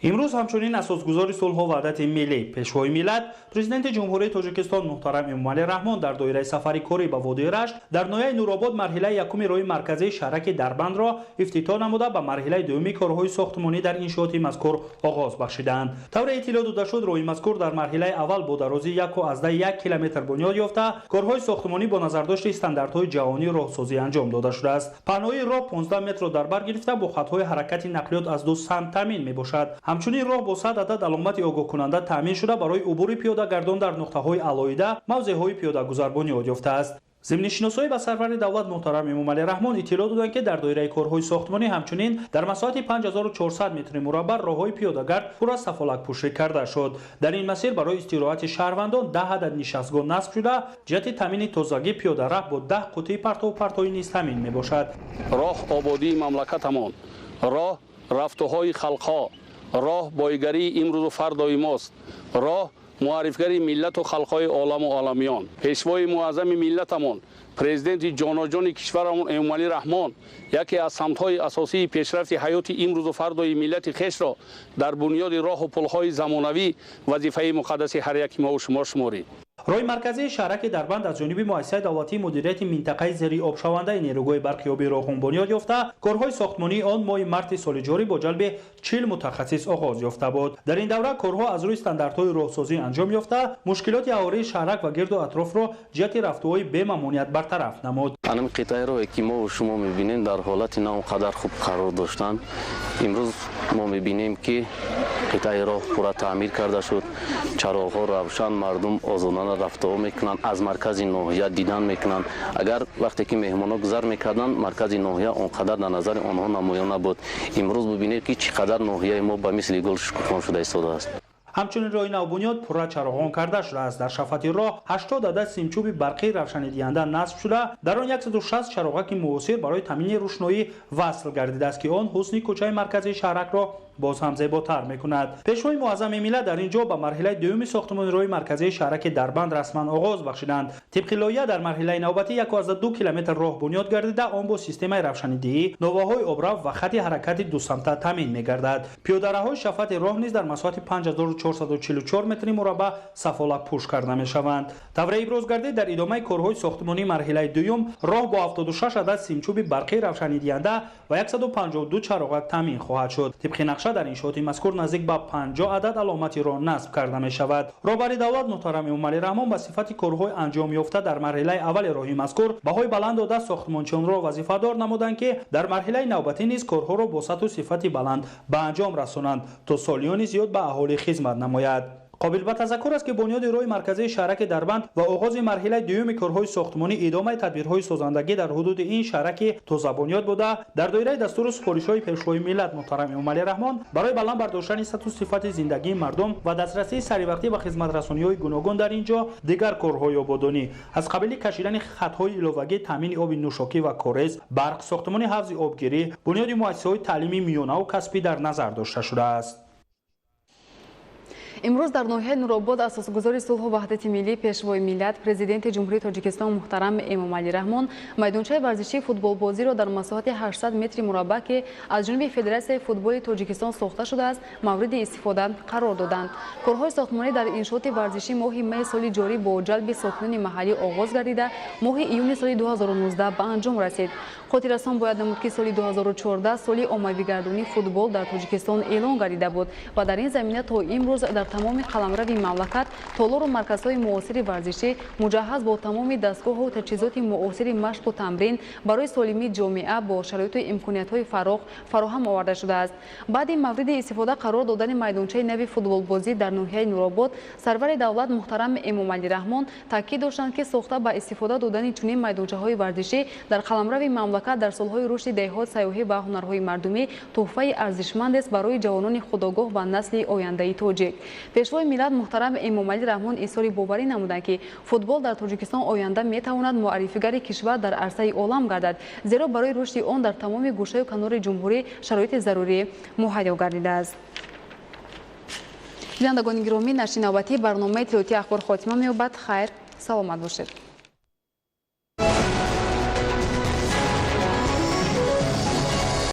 S2: امروز همچنین اساسگزار صلح و وحدت ملی پیشوای ملت پرزیدنت جمهوری تاجیکستان محترم امامعلی رحمان در دایره سفری کاری به وادی رشت در ناحیه نورآباد مرحله یکم راه مرکزی شهرک دربند را افتتاح نموده به مرحله دومی کارهای ساختمانی در انشاءات مذکور آغاز بخشیدند. طور اطلاع داده شد راه مذکور در مرحله اول با درازی 1 کیلومتر بنیاد یافته، کارهای ساختمانی با نظرداشت استانداردهای جهانی راهسازی انجام داده شده است. پهنای راه 15 متر را در بر گرفته با خطهای حرکت نقلیات از دو سمت تامین میباشد. همچنین راه با 100 عدد علامت آگاه کننده تامین شده برای عبور پیاده‌گردان در نقطه‌های علایده موضع‌های پیاده‌گذر بنیاد یافته است. ضمن‌شناسایی به سرور دولت محترم امامعلی رحمان اطلاع دادند که در دایره کارهای ساختمانی همچنین در مساحت 5400 متر مربع راههای پیاده‌گرد پر از سفالک پوشی کرده شد. در این مسیر برای استراحت شهروندان 10 عدد نشستگاه نصب شده، جهت تامین تازگی پیاده‌راه با 10 قطعه پرتو نیز تامین میباشد.
S11: راه آبادی مملکتمان، راه رفته‌های خلق‌ها، راه بایگری امروز و فردای ماست، راه معرفگری ملت و خلق‌های عالم و عالمیان. پیشوای معظم ملتمان پرزیدنت جاناجان کشورمان امامعلی رحمان یکی از سمت‌های اساسی پیشرفت حیات امروز و فردای ملت خویش را در بنیاد راه و پل‌های زمانوی وظیفه مقدس هر یک ما و شما شمارید.
S2: راه مرکزی شهرک دربند از جانب مؤسسه دولتی مدیریت منطقه زیر آب شونده نیروگاه برقیابی راغون بنیاد یافته، کارهای ساختمانی آن ماه مارس سال جاری با جلب 40 متخصص آغاز یافته بود. در این دوره کارها از روی استانداردهای راهسازی انجام یافته، مشکلات حواره شهرک و گرد و اطراف را جهت رفته‌های بی ممانعت برطرف نمود.
S12: این قطعه راهی که ما و شما می‌بینیم در حالت نه اونقدر خوب قرار داشتند. امروز ما می‌بینیم که قطعه راه پورا تعمیر کرده شد، چراغ‌ها روشن، مردم آزادانه رفته میکنن، از مرکز ناحیه دیدن میکنن. اگر وقتی که مهمانا گذر میکردن مرکز ناحیه اونقدر در نظر آنها نمایان نبود. امروز ببینید که چقدر ناحیه ما به مثل گل شکوفان شده ایستاده است.
S2: همچنین راه نوبنیاد پررا چراغان کرده شده است. در شفاتی راه 80 عدد سیمچوب برقی روشنی دهنده نصب شده، در آن 160 چراغک موثر برای تامین روشنایی وصل گردیده است که آن حسن کوچه مرکزی شهرک را باز هم زیباتر میکند. پیشوای معظم ملت در اینجا به مرحله دوم ساختمان راه مرکزی شهرک دربند رسما آغاز بخشیدند. طبق لایحه در مرحله نوبتی 1.2 کیلومتر راه بنیاد گردیده، آن با سیستم روشنیدهی، نوآهای آبرو و خط حرکت دو سمته تامین میگردد. پیاده‌روهای شفاف راه نیز در مساحت 5444 متر مربع سفالک پوش کرده میشوند. طور ابراز گردید در ادامه کارهای ساختمانی مرحله دوم راه با 76 عدد سیمچوب برقی روشنی دهنده و 152 چراغک تامین خواهد شد. طبق نقشه در انشاءات مذکور نزدیک به 50 عدد علامت راه نصب کرده می شود. رهبر دولت محترم امامعلی رحمان به صفت کارهای انجام یافته در مرحله اول راه مذکور بهای بلند داده ساختمانچیان را وظیفه دار نمودند که در مرحله نوبتی نیز کارها را با سطح و صفت بلند به انجام رسانند تا سالیانی زیاد به اهالی خدمت نماید. قابل به تذکر است که بنیاد راه مرکزی شهرک دربند و آغاز مرحله دوم کارهای ساختمانی ادامه تدبیرهای سازندگی در حدود این شهرک تازه بنیاد بوده، در دایره دستور سفارش‌های پیشوای ملت محترم امامعلی رحمان برای بلند برداشتن سطح و صفت زندگی مردم و دسترسی سریع به خدمت رسانی‌های گوناگون در اینجا دیگر کارهای آبادانی از قبیل کشیدن خط‌های ایلوگی، تامین آب نوشاکی و کارز، برق، ساختمان حوض آبگیری، بنیاد مؤسسه‌های تعلیمی میانه و کسبی در نظر داشته شده است.
S1: امروز در ناحیه نورآباد اساسگزار صلح و وحدت ملی پیشوای ملت پرزیدنت جمهوری تاجیکستان محترم امامعلی رحمان میدانچه ورزشی فوتبال بازی را در مساحت 800 متر مربع که از جانب فدراسیون فوتبال تاجیکستان ساخته شده است مورد استفاده قرار دادند. کارهای ساختمانی در انشاءات ورزشی ماه می سال جاری با جلب ساکنان محلی آغاز گردیده ماه ایون سال 2019 به انجام رسید. خاطررسان باید نمود که سال 2014 سال عمومی‌گردانی فوتبال در تاجیکستان اعلان گردیده بود و در این زمینه تا امروز در تمام قلمرو مملکت تالار و مرکزهای معاصر ورزشی مجهز با تمام دستگاه و تجهیزات معاصر مشق و تمرین برای سالمی جامعه با شرایط و امکانیت‌های فراهم آورده شده است. بعد این مورد استفاده قرار دادن میدانچه نو فوتبال بازی در ناحیه نورآباد، سرور دولت محترم امامعلی رحمان تاکید داشتند که ساخته با استفاده دادن چنین میدانچه‌های ورزشی در قلمرو مملکت در سالهای رشد دهه‌ها سیاحی و هنرهای مردمی تحفه ارزشمند است برای جوانان خودآگاه و نسل آینده تاجیک. پیشوای ملت محترم امامعلی رحمان اظهار باوری نمودند که فوتبال در تاجیکستان آینده میتواند معرفیگر کشور در عرصه عالم گردد، زیرا برای رشد آن در تمام گوشه و کنار جمهوری شرایط ضروری مهیا گردیده است. بینندگان گرامی، نشر نوبتی برنامه تلویزیونی اخبار خاتمه می‌یابد. خیر، سلامت باشید.